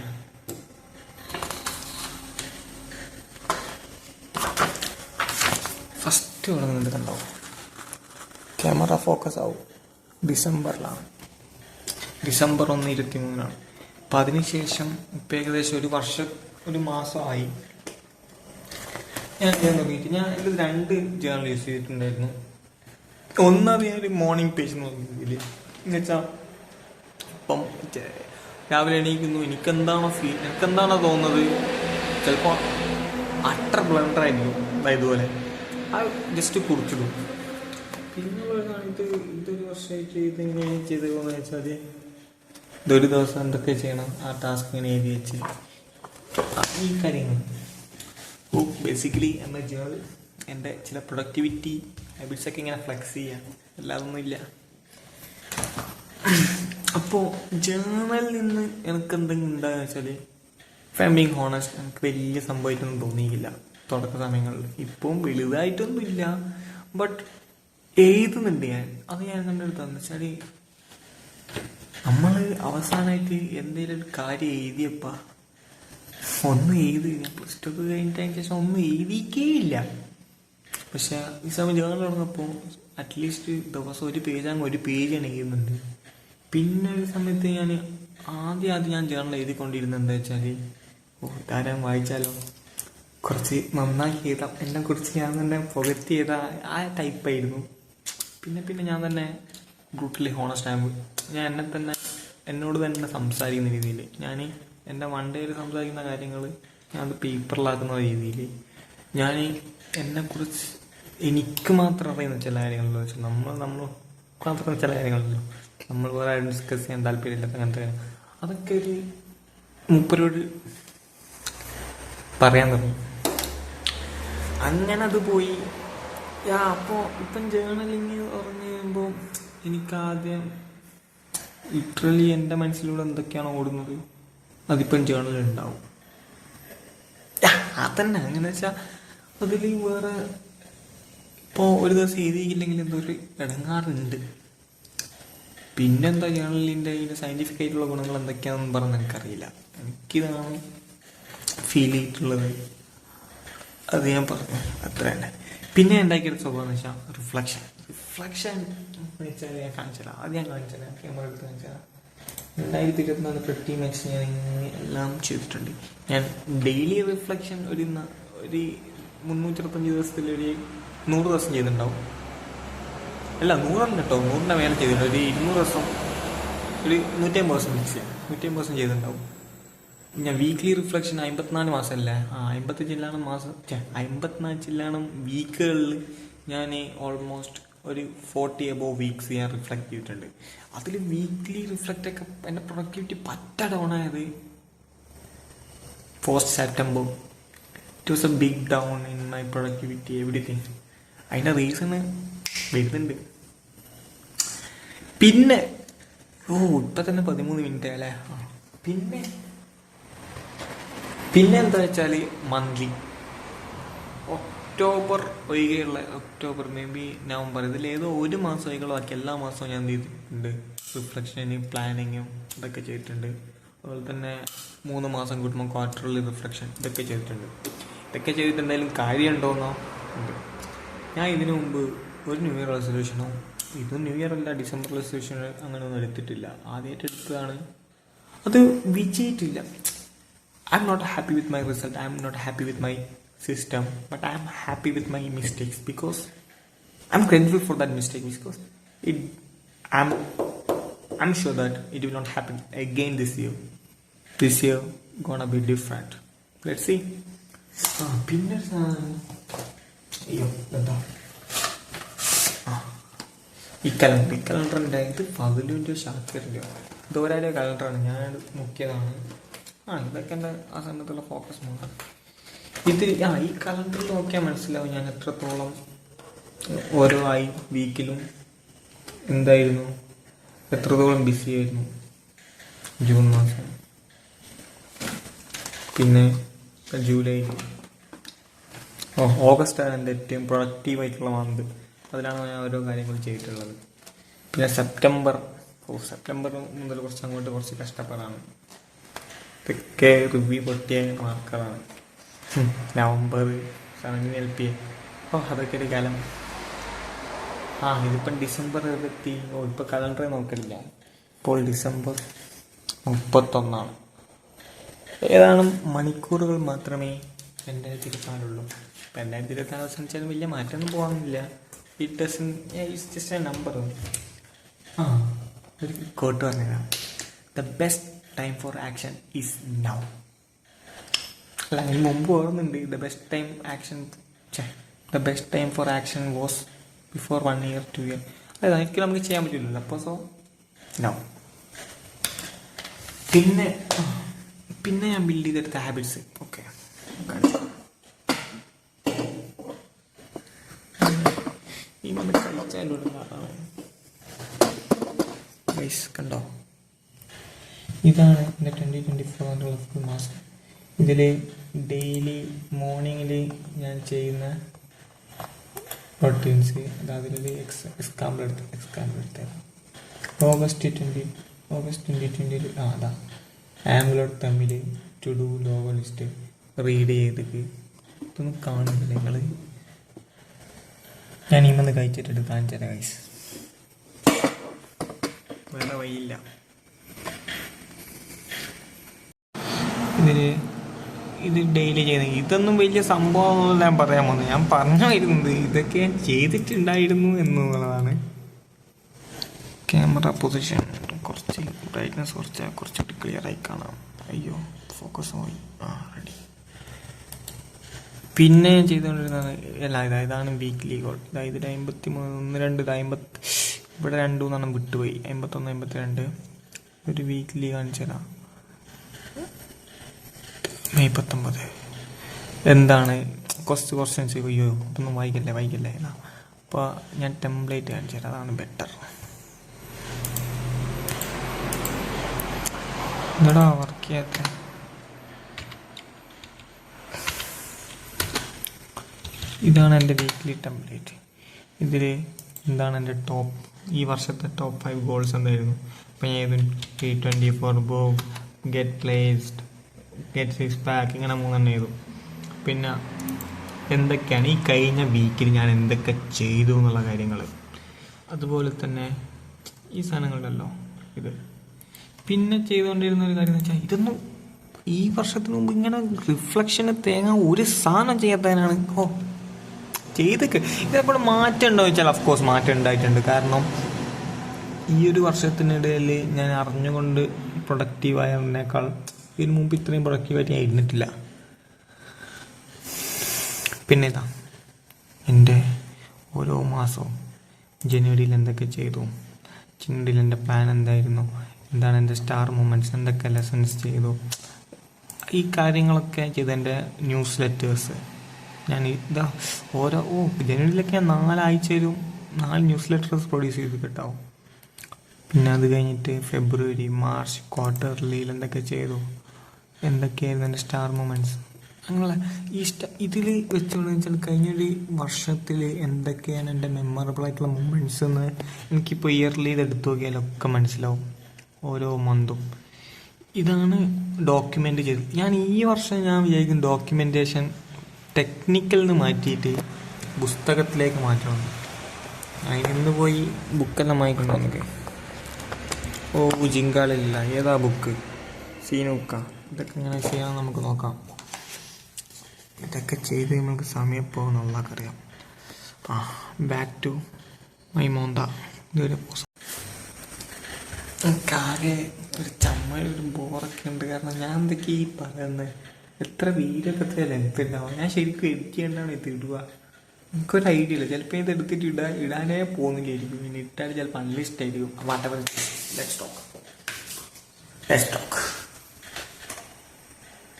ഫസ്റ്റ് തുടങ്ങുന്നത് കണ്ടോ. ക്യാമറ ഫോക്കസ് ആവും. ഡിസംബറിലാണ്. ഡിസംബർ 1, 23. അപ്പം അതിനുശേഷം ഇപ്പം ഏകദേശം ഒരു മാസമായി ഞാൻ നോക്കിയിട്ട്. ഞാൻ ഇതിൽ 2 ജേണൽ യൂസ് ചെയ്തിട്ടുണ്ടായിരുന്നു. ഒന്നത് ഞാനൊരു മോർണിംഗ് പേജ് നോക്കിയതിൽ എന്നുവെച്ചാൽ ഇപ്പം രാവിലെ എണീക്കുന്നു, എനിക്കെന്താണോ തോന്നുന്നത്, ചിലപ്പോൾ അട്ടർ ബ്ലണ്ടർ ആയിരിക്കും, ഇതുപോലെ ജസ്റ്റ് കുറിച്ചിടും. പിന്നെ ഇതൊരു വർഷമായിട്ട് ഇതെങ്ങനെ ചെയ്തതെന്ന് വെച്ചാൽ ഇതൊരു ദിവസം എന്തൊക്കെ ചെയ്യണം, ആ ടാസ്ക് ഇങ്ങനെ എഴുതി വെച്ച് ഈ കാര്യങ്ങൾ. ബേസിക്കലി എന്ന ജേണൽ എൻ്റെ ചില പ്രൊഡക്ടിവിറ്റി ഹാബിറ്റ്സൊക്കെ ഇങ്ങനെ ഫ്ലെക്സ് ചെയ്യാം, അല്ലാതൊന്നുമില്ല. അപ്പോൾ ജേണലിൽ നിന്ന് എനിക്ക് എന്തെങ്കിലും ഉണ്ടാകുക വെച്ചാൽ, ബീങ് ഹോണസ്റ്റ്, എനിക്ക് വലിയ സംഭവമായിട്ടൊന്നും തോന്നിയില്ല തുടക്ക സമയങ്ങളിൽ. ഇപ്പം വലുതായിട്ടൊന്നും ഇല്ല, ബട്ട് എഴുതുന്നുണ്ട് ഞാൻ. അത് ഞാൻ കണ്ടെടുത്താന്ന് വെച്ചാൽ, നമ്മൾ അവസാനമായിട്ട് എന്തെങ്കിലും ഒരു കാര്യം എഴുതിയപ്പാ ഒന്നും എഴുതി. ഞാൻ +2 കഴിഞ്ഞതിന് ശേഷം ഒന്നും എഴുതിക്കേ ഇല്ല. പക്ഷെ ഈ സമയം ജേണൽ തുടങ്ങപ്പോൾ അറ്റ്ലീസ്റ്റ് ദിവസം ഒരു പേജാണ് എഴുതുന്നുണ്ട്. പിന്നെ ഒരു സമയത്ത് ആദ്യം ഞാൻ ജേണൽ എഴുതിക്കൊണ്ടിരുന്നത് എന്താ വെച്ചാൽ, ഇതാരും വായിച്ചാലോ, കുറച്ച് നന്നാക്കി എഴുതാം, എന്നെ കുറിച്ച് ഞാൻ തന്നെ പുകഴ്ത്തി എഴുതാം, ആ ടൈപ്പായിരുന്നു. പിന്നെ ഞാൻ തന്നെ ബ്രൂട്ടലി ഹോണസ്റ്റ് ആകുമ്പോൾ ഞാൻ എന്നോട് തന്നെ സംസാരിക്കുന്ന രീതിയിൽ, ഞാൻ എൻ്റെ മണ്ടയിൽ സംസാരിക്കുന്ന കാര്യങ്ങൾ ഞാൻ അത് പേപ്പറിലാക്കുന്ന രീതിയിൽ, ഞാൻ എന്നെക്കുറിച്ച് എനിക്ക് മാത്രം അറിയുന്ന ചില കാര്യങ്ങളെന്ന് വെച്ചാൽ, നമ്മൾ മാത്രം ചില കാര്യങ്ങളല്ലോ, നമ്മൾ വേറെ ഡിസ്കസ് ചെയ്യാൻ താല്പര്യമില്ലാത്ത അങ്ങനത്തെ കാര്യം, അതൊക്കെ ഒരു മൂപ്പരോട് പറയാൻ തുടങ്ങി. അങ്ങനെ അത് പോയി. അപ്പോൾ ഇപ്പം ജേണലിങ് പറഞ്ഞു കഴിയുമ്പോൾ എനിക്കാദ്യം ലിറ്ററലി എൻ്റെ മനസ്സിലൂടെ എന്തൊക്കെയാണോ ഓടുന്നത് അതിപ്പം ജേണലുണ്ടാവും. അതന്നെ. അങ്ങനെ വെച്ചാൽ അതിൽ വേറെ ഇപ്പോൾ ഒരു ദിവസം എഴുതിയില്ലെങ്കിൽ എന്തോ ഒരു ഇടങ്ങാറുണ്ട്. പിന്നെന്താ ജേണലിൻ്റെ ഇതിൻ്റെ സയൻറ്റിഫിക് ആയിട്ടുള്ള ഗുണങ്ങൾ എന്തൊക്കെയാണെന്ന് പറഞ്ഞാൽ എനിക്കറിയില്ല. എനിക്കിതാണ് ഫീൽ ചെയ്തിട്ടുള്ളത്, അത് ഞാൻ പറഞ്ഞു, അത്ര തന്നെ. പിന്നെ ഉണ്ടാക്കിയെടുത്ത സ്വഭാവം എന്ന് വെച്ചാൽ റിഫ്ലക്ഷൻ എന്ന് വെച്ചാൽ ഞാൻ കാണിച്ചില്ല. അത് ഞാൻ കാണിച്ചില്ല, ക്യാമറ എടുത്ത് കാണിച്ചാൽ 2024 pretty much ഞാൻ എല്ലാം ചെയ്തിട്ടുണ്ട്. ഞാൻ ഡെയിലി റിഫ്ലക്ഷൻ ഒരു 365 ദിവസത്തിൽ ഒരു 100 ദിവസം ചെയ്തിട്ടുണ്ടാവും. അല്ല 100 കേട്ടോ, 100ന്റെ മേലെ ചെയ്തിട്ടുണ്ട്. ഒരു 200 ദിവസം, ഒരു 150 ദിവസം ഫിക്സ് ചെയ്യാം, 150 ദിവസം ചെയ്തിട്ടുണ്ടാവും. ഞാൻ വീക്ക്ലി റിഫ്ലക്ഷൻ 54 മാസമല്ലേ, 55 ചില്ലാണ് മാസം, 54 ചില്ലാണ് വീക്കുകളിൽ ഞാൻ ഓൾമോസ്റ്റ് ഒരു 40 above വീക്സ് ഞാൻ റിഫ്ലക്ട് ചെയ്തിട്ടുണ്ട്. അതിൽ വീക്ക്ലി റിഫ്ലക്റ്റ് ഒക്കെ എൻ്റെ പ്രൊഡക്ടിവിറ്റി പറ്റ ഡൗൺ ആയത് post September. It was a big down in my productivity everything. അതിൻ്റെ റീസണ് വരുന്നുണ്ട്. പിന്നെ ഇപ്പം തന്നെ 13 മിനിറ്റ് അല്ലേ. പിന്നെ എന്താ വെച്ചാൽ മന്ത്ലി ഒക്ടോബർ ഒഴികെയുള്ള, ഒക്ടോബർ മേ ബി നവംബർ, ഇതിലേതോ ഒരു മാസം ഒഴികെയുള്ള ബാക്കി എല്ലാ മാസവും ഞാൻ എന്ത് ചെയ്തിട്ടുണ്ട്, റിഫ്ലക്ഷന് പ്ലാനിങ്ങും ഇതൊക്കെ ചെയ്തിട്ടുണ്ട്. അതുപോലെ തന്നെ 3 മാസം കൂടുമ്പോൾ ക്വാർട്ടർലി റിഫ്ലക്ഷൻ ഇതൊക്കെ ചെയ്തിട്ടുണ്ട്. ഇതൊക്കെ ചെയ്തിട്ടുണ്ടെങ്കിലും കാര്യമുണ്ടോയെന്നോ ഉണ്ട്. ഞാൻ ഇതിനു മുമ്പ് ഒരു ന്യൂ ഇയർ റെസൊല്യൂഷനോ, ഇത് ന്യൂ ഇയർ അല്ല, ഡിസംബർ റെസൊല്യൂഷൻ അങ്ങനെയൊന്നും എടുത്തിട്ടില്ല. ആദ്യമായിട്ട് എടുത്തതാണ്, അത് വിജയിച്ചിട്ടില്ല. I'm not happy with my result, I'm not happy with my system, but I am happy with my mistakes because I am grateful for that mistake, because I'm sure that it will not happen again this year. This year gonna be different. Let's see. Pinner അയ്യോ എന്താ ഈ കലണ്ടറിൻ്റെ ഇത് പകലിൻ്റെ ഷാക്കിൻ്റെ ഇതോരായ കലണ്ടറാണ്, ഞാൻ നോക്കിയതാണ്. ഇതൊക്കെ എൻ്റെ ആ സമയത്തുള്ള ഫോക്കസ് മാത്രം. ഇത് ഈ കലണ്ടറിൽ നോക്കിയാൽ മനസ്സിലാവും ഞാൻ എത്രത്തോളം ഓരോ വീക്കിലും എന്തായിരുന്നു, എത്രത്തോളം ബിസി ആയിരുന്നു ജൂൺ മാസം. പിന്നെ ജൂലൈ, ഓഗസ്റ്റാണ് എൻ്റെ ഏറ്റവും പ്രൊഡക്റ്റീവായിട്ടുള്ള മന്ത്. അതിലാണ് ഞാൻ ഓരോ കാര്യങ്ങൾ ചെയ്തിട്ടുള്ളത്. പിന്നെ സെപ്റ്റംബർ മുതൽ അങ്ങോട്ട് കുറച്ച് കഷ്ടപ്പാടാണ്. ഇതൊക്കെ റിവ്യൂ പൊട്ടിയ മാർക്കറാണ്. നവംബർ 7 LPA, അതൊക്കെ ഒരു കാലം. ഇതിപ്പം ഡിസംബർ 20, ഇപ്പോൾ കലണ്ടറെ നോക്കലില്ല. ഇപ്പോൾ ഡിസംബർ 31. ഏതാനും മണിക്കൂറുകൾ മാത്രമേ 2024 ഇപ്പം 2024 അവസാനിച്ചാലും വലിയ മാറ്റമൊന്നും പോകാനില്ല. It's just a number. ഒരു കോട്ട് പറഞ്ഞതാണ്, the best time for action is now. അല്ല, അതിന് മുമ്പ് ഓർമ്മയുണ്ട്, the best time for action was before 1 year 2 year. അതായത് അതൊരിക്കലും നമുക്ക് ചെയ്യാൻ പറ്റില്ലല്ലോ. അപ്പോൾ നോ. പിന്നെ ഞാൻ ബിൽഡ് ചെയ്തെടുത്ത ഹാബിറ്റ്സ് ഓക്കെ ഈ വന്ന് കഴിച്ചാലും കണ്ടോ. ഇതാണ് എൻ്റെ 2024 ഫുൾ മാസം. ഇതിൽ ഡെയിലി മോർണിംഗിൽ ഞാൻ ചെയ്യുന്ന റൊട്ടീൻസ്, അതിലൊരു എക്സാമ്പിൾ എടുത്തത് ഓഗസ്റ്റ് 2020 അതാ ആംഗ്ലർ തമ്മിൽ ടു ഡു ലോഗോ ലിസ്റ്റ് റീഡ് ചെയ്തിട്ട് ഇതൊന്നും കാണുന്നില്ല നിങ്ങൾ. ഞാൻ ഇമ്മന്ന് കഴിച്ചിട്ട് കാണിച്ചു തരാം ഗൈസ്, വേറെ വഴിയില്ല. ഇത് ഡെയിലി ചെയ്യുന്നത്, ഇതൊന്നും വലിയ സംഭവമൊന്നും ഞാൻ പറയാൻ പോകുന്നത്. ഞാൻ പറഞ്ഞായിരുന്നത് ഇതൊക്കെ ഞാൻ ചെയ്തിട്ടുണ്ടായിരുന്നു എന്നുള്ളതാണ്. ക്യാമറ പൊസിഷൻ കുറച്ച് ബ്രൈറ്റ്നസ് കുറച്ചിട്ട് ക്ലിയർ ആയി കാണാം. അയ്യോ ഫോക്കസ് പോയി. റെഡി. പിന്നെ ചെയ്തുകൊണ്ടിരുന്നത് ഇതാണ് വീക്ക്ലി ഗോൾ. അതായത് 53 ഇവിടെ 2 വിട്ടുപോയി. 51 52 ഒരു വീക്ക്ലി കാണിച്ചു തരാം. മെയ് 19 എന്താണ് ക്വസ്റ്റ്യൻസ്. അയ്യോ ഇതൊന്നും വായിക്കല്ലേ. അപ്പോൾ ഞാൻ ടെംപ്ലേറ്റ് കാണിച്ചു തരാം, അതാണ് ബെറ്റർ. എന്താടാ വർക്ക് ചെയ്യാത്ത? ഇതാണ് എൻ്റെ വീക്ക്ലി ടെംപ്ലേറ്റ്. ഇതിൽ എന്താണ് എൻ്റെ ഈ വർഷത്തെ ടോപ്പ് 5 ഗോൾസ് എന്തായിരുന്നു. അപ്പോൾ ഞാൻ ഇത് T20 for bow, get placed, get 6 pack, ഇങ്ങനെ 3 ചെയ്തു. പിന്നെ എന്തൊക്കെയാണ് ഈ കഴിഞ്ഞ വീക്കിൽ ഞാൻ എന്തൊക്കെ ചെയ്തു എന്നുള്ള കാര്യങ്ങൾ, അതുപോലെ തന്നെ ഈ സാധനങ്ങളുണ്ടല്ലോ ഇത്. പിന്നെ ചെയ്തുകൊണ്ടിരുന്ന ഒരു കാര്യം എന്ന് വെച്ചാൽ ഈ വർഷത്തിന് മുമ്പ് ഇങ്ങനെ റിഫ്ലക്ഷന് തേങ്ങ ഒരു സാധനം ചെയ്യാത്തതിനാണ് ചെയ്തൊക്കെ. ഇതേപോലെ മാറ്റം ഉണ്ടോ ചോദിച്ചാൽ അഫ്കോഴ്സ് മാറ്റം ഉണ്ടായിട്ടുണ്ട്. കാരണം ഈ ഒരു വർഷത്തിനിടയിൽ ഞാൻ അറിഞ്ഞുകൊണ്ട് പ്രൊഡക്റ്റീവായതിനേക്കാൾ ഇതിനു മുമ്പ് ഇത്രയും പ്രൊഡക്റ്റീവായിട്ട് ഞാൻ ഇരുന്നിട്ടില്ല. പിന്നെ ഇതാ എൻ്റെ ഓരോ മാസവും ജനുവരിയിൽ എന്തൊക്കെ ചെയ്തു, ജനുവരിയിൽ എൻ്റെ പ്ലാൻ എന്തായിരുന്നു, എന്താണ് എൻ്റെ സ്റ്റാർ മൊമെൻറ്റ്സ്, എന്തൊക്കെ ലെസൺസ് ചെയ്തു, ഈ കാര്യങ്ങളൊക്കെ ചെയ്ത് എൻ്റെ ന്യൂസ് ലെറ്റേഴ്സ് ഞാൻ ഇതാ ജനുവരിയിലൊക്കെ ഞാൻ 4 ആഴ്ചയിലും 4 ന്യൂസ് ലെറ്റേഴ്സ് പ്രൊഡ്യൂസ് ചെയ്ത് കിട്ടാവും. പിന്നെ അത് കഴിഞ്ഞിട്ട് ഫെബ്രുവരി, മാർച്ച് ക്വാർട്ടർലിയിൽ എന്തൊക്കെ ചെയ്തു, എന്തൊക്കെയായിരുന്നു എൻ്റെ സ്റ്റാർ മൊമെൻറ്റ്സ്, അങ്ങനെ ഇതിൽ വെച്ചുകൊണ്ട് വെച്ചാൽ കഴിഞ്ഞൊരു വർഷത്തിൽ എന്തൊക്കെയാണ് എൻ്റെ മെമ്മറബിൾ ആയിട്ടുള്ള മൊമെൻറ്റ്സ് എന്ന് എനിക്കിപ്പോൾ ഇയർലി ഇത് എടുത്തു നോക്കിയാലൊക്കെ മനസ്സിലാവും. ഓരോ മന്തും ഇതാണ് ഡോക്യുമെൻ്റ് ചെയ്തത്. ഞാൻ ഈ വർഷം ഞാൻ വിചാരിക്കും ഡോക്യുമെൻറ്റേഷൻ ടെക്നിക്കൽ നിന്ന് മാറ്റിയിട്ട് പുസ്തകത്തിലേക്ക് മാറ്റണം. അതിന് പോയി ബുക്കെല്ലാം വാങ്ങിക്കൊണ്ടു നമുക്ക്. ജിങ്കാളില്ല, ഏതാ ബുക്ക്, സീനൂക്ക, ഇതൊക്കെ ഇങ്ങനെ ചെയ്യാമെന്ന് നമുക്ക് നോക്കാം. ഇതൊക്കെ ചെയ്ത് നമുക്ക് സമയം പോകുന്ന അള്ളാഹ്ക്കറിയാം. ബാക്ക് ടു മൈ മോന്ത. ഇതൊരു എനിക്കാകെ ഒരു ഒരു ബോറൊക്കെ ഉണ്ട്. കാരണം ഞാൻ എന്തൊക്കെ ഈ പറയുന്നത്, എത്ര വീഡിയോക്കെ ലെങ്ത് ഉണ്ടാവും. ഞാൻ ശരിക്കും എഡിറ്റ് ചെയ്യേണ്ടതാണ് ഇത് ഇടുക. എനിക്കൊരു ഐഡിയ ഇല്ല. ചിലപ്പോൾ ഇത് എടുത്തിട്ട് ഇടാനേ പോകുന്നില്ലായിരിക്കും. പിന്നെ ഇട്ടാൽ ചിലപ്പോൾ അൺലിസ്റ്റ് ആയിരിക്കും.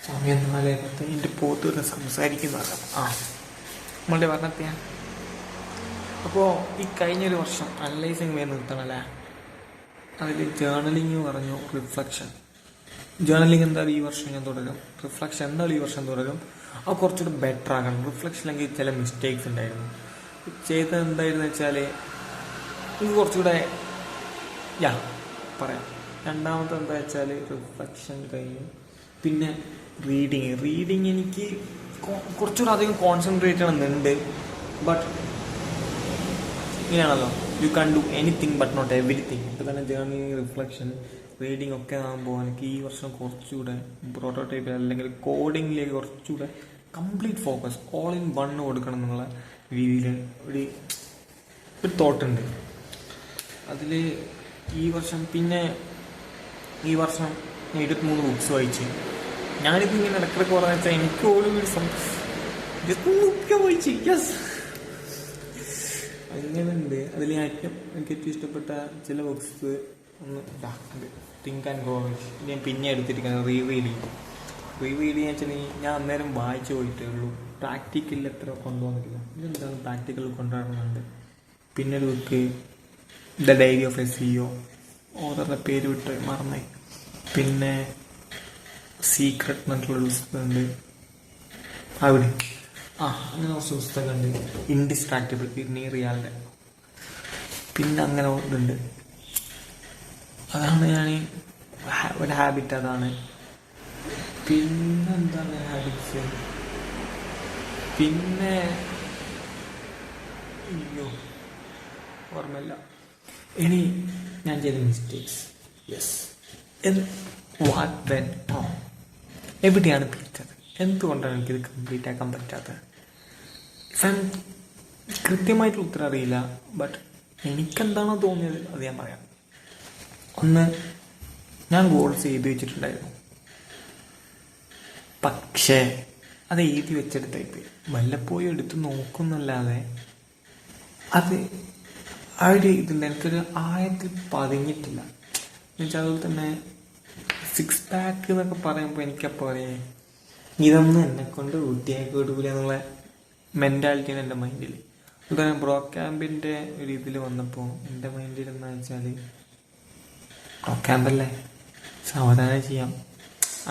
സമയം 4:10. എൻ്റെ പോത്ത് സംസാരിക്കുന്നതാണ്. നമ്മളുടെ പറഞ്ഞത്തെയാണ്. അപ്പോൾ ഈ കഴിഞ്ഞൊരു വർഷം അനലൈസിങ് വേ നിർത്തണല്ലേ. അതിൽ ജേർണലിങ് പറഞ്ഞു, റിഫ്ലക്ഷൻ. ജേർണലിങ് എന്തായാലും ഈ വർഷം ഞാൻ തുടരും, റിഫ്ലക്ഷൻ എന്തായാലും ഈ വർഷം തുടരും. അത് കുറച്ചുകൂടി ബെറ്റർ ആക്കണം. റിഫ്ലക്ഷനിലെങ്കിൽ ചില മിസ്റ്റേക്സ് ഉണ്ടായിരുന്നു. ചെയ്തത് എന്തായിരുന്നു വെച്ചാൽ ഇത് കുറച്ചുകൂടെ പറയാം. രണ്ടാമത്തെ എന്താ വെച്ചാൽ റിഫ്ലക്ഷൻ കഴിഞ്ഞു. പിന്നെ റീഡിങ് എനിക്ക് കുറച്ചുകൂടെ അധികം കോൺസെൻട്രേറ്റ് ചെയ്യണമെന്നുണ്ട്. ബട്ട് ഇങ്ങനെയാണല്ലോ, you can do anything but not everything. ഇപ്പോൾ തന്നെ ജേർണലിങ്, റിഫ്ലക്ഷൻ, റീഡിങ് ഒക്കെ ആകുമ്പോൾ എനിക്ക് ഈ വർഷം കുറച്ചുകൂടെ പ്രോട്ടോടൈപ്പ് അല്ലെങ്കിൽ കോഡിങ്ങിലേക്ക് കുറച്ചുകൂടെ complete focus all in one കൊടുക്കണം എന്നുള്ള രീതിയിൽ ഒരു തോട്ടുണ്ട് അതിൽ. ഈ വർഷം 23 ബുക്സ് വായിച്ച്. ഞാനിത് ഇങ്ങനെ ഇടക്കിടക്ക് പറഞ്ഞ വെച്ചാൽ എനിക്ക് ഓരോ വായിച്ച് അങ്ങനെയുണ്ട്. അതിൽ എനിക്ക് ഏറ്റവും ഇഷ്ടപ്പെട്ട ചില ബുക്സ് ഒന്ന് തിങ്ക് ആൻഡ് ഗ്രോ റിച്ച്. ഞാൻ പിന്നെ എടുത്തിരിക്കുന്നത് റീറീഡ് ചെയ്യാൻ വെച്ചാൽ ഞാൻ അന്നേരം വായിച്ചു പോയിട്ടേ ഉള്ളൂ. പ്രാക്ടിക്കലിൽ എത്ര കൊണ്ടുപോകുന്നില്ല. ഇതെന്താണ് പ്രാക്ടിക്കൽ കൊണ്ടുവരുന്നുണ്ട്. പിന്നെ ഒരു book the diary of a CEO, ഓതറിൻ്റെ പേര് വിട്ട് മറന്നേ. പിന്നെ സീക്രട്ട് എന്നിട്ടുള്ളൊരു പുസ്തകമുണ്ട്. അവിടെ അങ്ങനെ കുറച്ച് പുസ്തകമുണ്ട്. ഇൻഡിസ്ട്രാക്റ്റബിൾ റിയാലിൻ്റെ. പിന്നെ അങ്ങനെ ഉണ്ട്. അതാണ് ഞാൻ ഒരു ഹാബിറ്റ്. അതാണ്. പിന്നെന്താണ് ഹാബിറ്റ്സ്? പിന്നെ ഓർമ്മയില്ല. ഇനി ഞാൻ ചെയ്ത മിസ്റ്റേക്സ്. എവിടെയാണ് പിടിച്ചത്? എന്തുകൊണ്ടാണ് എനിക്കിത് കംപ്ലീറ്റ് ആക്കാൻ പറ്റാത്തത്? കൃത്യമായിട്ടുള്ള ഉത്തരം അറിയില്ല. ബട്ട് എനിക്കെന്താണോ തോന്നിയത് അത് ഞാൻ പറയാം. ഒന്ന്, ഞാൻ ഗോൾസ് എഴുതി വെച്ചിട്ടുണ്ടായിരുന്നു. പക്ഷേ അത് എഴുതി വെച്ചെടുത്തായിപ്പോയി. വല്ലപ്പോഴും എടുത്ത് നോക്കുന്നല്ലാതെ അത് ആ ഒരു ഇതിൽ എനിക്കൊരു ആയത്തിൽ പതിഞ്ഞിട്ടില്ല. എന്നുവെച്ചാൽ അതുപോലെ തന്നെ 6 പാക്ക് എന്നൊക്കെ പറയുമ്പോൾ എനിക്കപ്പോൾ പറയാം ഇതൊന്നും എന്നെക്കൊണ്ട് ഊട്ടിയാക്കി വിടൂല എന്നുള്ള മെൻറ്റാലിറ്റിയാണ് എൻ്റെ മൈൻഡിൽ. അതുപോലെ ബ്രോ ക്യാമ്പിൻ്റെ ഒരു ഇതിൽ വന്നപ്പോൾ എൻ്റെ മൈൻഡിൽ എന്താ വെച്ചാൽ ബ്രോ ക്യാമ്പല്ലേ, സാവധാനം ചെയ്യാം.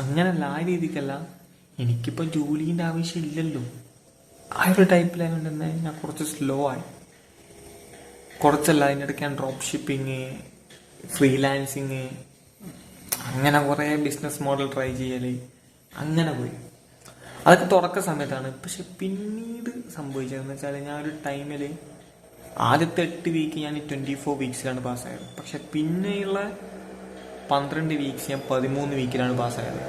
അങ്ങനല്ല, ആ രീതിക്കല്ല. എനിക്കിപ്പോൾ ജോലീൻ്റെ ആവശ്യമില്ലല്ലോ. ആ ഒരു ടൈപ്പിലായതുകൊണ്ട് തന്നെ ഞാൻ കുറച്ച് സ്ലോ ആയി. കുറച്ചല്ല, അതിൻ്റെ ഇടയ്ക്ക് ഞാൻ ഡ്രോപ്പ് ഷിപ്പിങ്, ഫ്രീലാൻസിങ്, അങ്ങനെ കുറേ ബിസിനസ് മോഡൽ ട്രൈ ചെയ്യൽ, അങ്ങനെ പോയി. അതൊക്കെ തുടക്ക സമയത്താണ്. പക്ഷെ പിന്നീട് സംഭവിച്ചതെന്ന് വെച്ചാൽ ഞാൻ ഒരു ടൈമിൽ ആദ്യത്തെ 8 വീക്ക് ഞാൻ 24 വീക്സിലാണ് പാസ്സായത്. പക്ഷെ പിന്നെയുള്ള 12 വീക്സ് ഞാൻ 13 വീക്കിലാണ് പാസ്സായത്.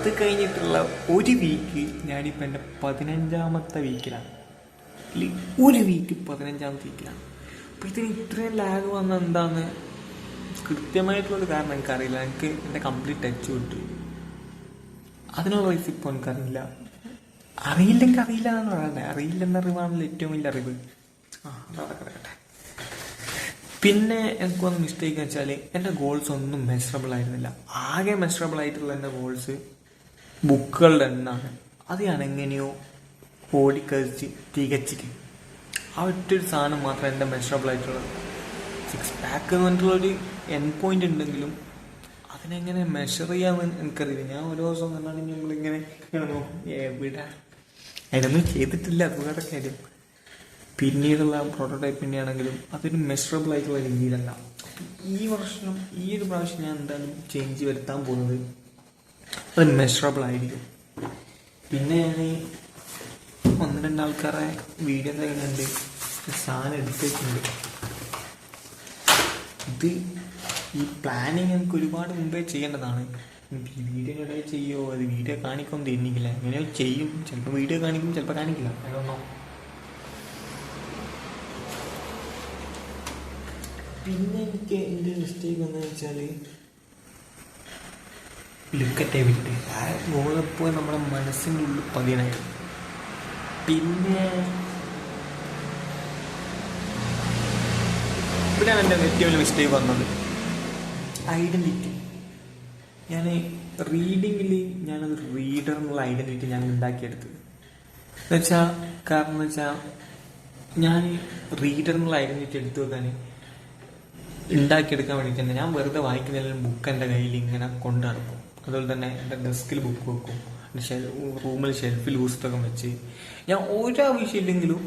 അത് കഴിഞ്ഞിട്ടുള്ള ഒരു വീക്ക് ഞാനിപ്പോൾ എൻ്റെ 15ാമത്തെ വീക്കിലാണ്. ഒരു വീക്ക് 15ാമത്തെ വീക്കിലാണ്. അപ്പോൾ ഇതിന് ഇത്രയും ലാഗ് വന്ന എന്താന്ന് കൃത്യമായിട്ടുള്ളൊരു കാരണം എനിക്കറിയില്ല. എനിക്ക് എൻ്റെ കംപ്ലീറ്റ് ടച്ച് വിട്ടു. അതിനുള്ള റീസ് ഇപ്പോൾ എനിക്കറിയില്ല. അറിയില്ലെങ്കിൽ അറിയില്ല എന്നാണ് പറയുന്നത്. അറിയില്ലെന്ന അറിവാണല്ലോ ഏറ്റവും വലിയ അറിവ്. അതൊക്കെ കിടക്കട്ടെ. പിന്നെ എനിക്ക് വന്ന മിസ്റ്റേക്ക് എന്ന് വെച്ചാൽ എൻ്റെ ഗോൾസ് ഒന്നും മെഷറബിൾ ആയിരുന്നില്ല. ആകെ മെഷറബിൾ ആയിട്ടുള്ള എൻ്റെ ഗോൾസ് ബുക്കുകളുടെ എണ്ണമാണ്. അത് ഞാൻ എങ്ങനെയോ ഓടിക്കളിച്ച് തികച്ചിട്ട് ആ ഒറ്റൊരു സാധനം മാത്രം എൻ്റെ മെഷറബിൾ ആയിട്ടുള്ളത്. 6 പാക്ക് എന്ന് പറഞ്ഞിട്ടുള്ളൊരു എൻഡ് പോയിന്റ് ഉണ്ടെങ്കിലും അതിനെങ്ങനെ മെഷർ ചെയ്യാമെന്ന് എനിക്കറിയില്ല. ഞാൻ ഓരോ ദിവസം കണ്ടാണെങ്കിൽ നമ്മളിങ്ങനെ നോക്കും, എവിടെ അതിനൊന്നും ചെയ്തിട്ടില്ല. അത് വേറെ കാര്യം. പിന്നീടുള്ള പ്രോട്ടോടൈപ്പിൻ്റെ ആണെങ്കിലും അതൊരു മെഷറബിൾ ആയിട്ടുള്ള രീതിയിലല്ല. ഈ വർഷം ഈ ഒരു പ്രാവശ്യം ഞാൻ എന്തായാലും ചേഞ്ച് വരുത്താൻ പോകുന്നത് അത് മെഷറബിൾ ആയിരിക്കും. പിന്നെ ഞാൻ 1-2 ആൾക്കാരെ വീഡിയോ എന്തെങ്കിലുണ്ട് സാധനം എടുത്തിട്ടുണ്ട്. ഇത് ഈ പ്ലാനിങ് എനിക്ക് ഒരുപാട് മുമ്പേ ചെയ്യേണ്ടതാണ്. ഈ വീഡിയോ ഇടയിൽ ചെയ്യുമോ അത് വീഡിയോ കാണിക്കുമെന്ന് തോന്നിക്കില്ല. എങ്ങനെയോ ചെയ്യും. ചിലപ്പോൾ വീഡിയോ കാണിക്കും, ചിലപ്പോൾ കാണിക്കില്ല. അതൊന്നോ. പിന്നെ എനിക്ക് എൻ്റെ മിസ്റ്റേക്ക് എന്താണെന്ന് വെച്ചാൽ ലുക്കറ്റ് വിട്ട് ആ ഗോളപ്പോൾ നമ്മുടെ മനസ്സിൻ്റെ ഉള്ളിൽ പതിനായിരുന്നു. പിന്നെ ഇവിടെയാണ് എൻ്റെ ഏറ്റവും വലിയ മിസ്റ്റേക്ക് വന്നത്, ഐഡൻറ്റിറ്റി. ഞാൻ റീഡിങ്ങിൽ ഞാനത് റീഡർ എന്നുള്ള ഐഡൻറ്റിറ്റി ഞാൻ ഉണ്ടാക്കിയെടുത്തത് എന്നുവെച്ചാൽ കാരണം എന്ന് വെച്ചാൽ ഞാൻ റീഡർ എന്നുള്ള ഐഡൻറ്റിറ്റി എടുത്തു വെക്കാൻ ഉണ്ടാക്കിയെടുക്കാൻ വേണ്ടിയിട്ട് തന്നെ ഞാൻ വെറുതെ വായിക്കുന്നതിലും ബുക്ക് എൻ്റെ കയ്യിൽ ഇങ്ങനെ കൊണ്ടു നടക്കും. അതുപോലെ തന്നെ എൻ്റെ ഡെസ്കിൽ ബുക്ക് വെക്കും, റൂമിൽ ഷെൽഫിൽ പുസ്തകം വെച്ച് ഞാൻ ഒരാവശ്യമില്ലെങ്കിലും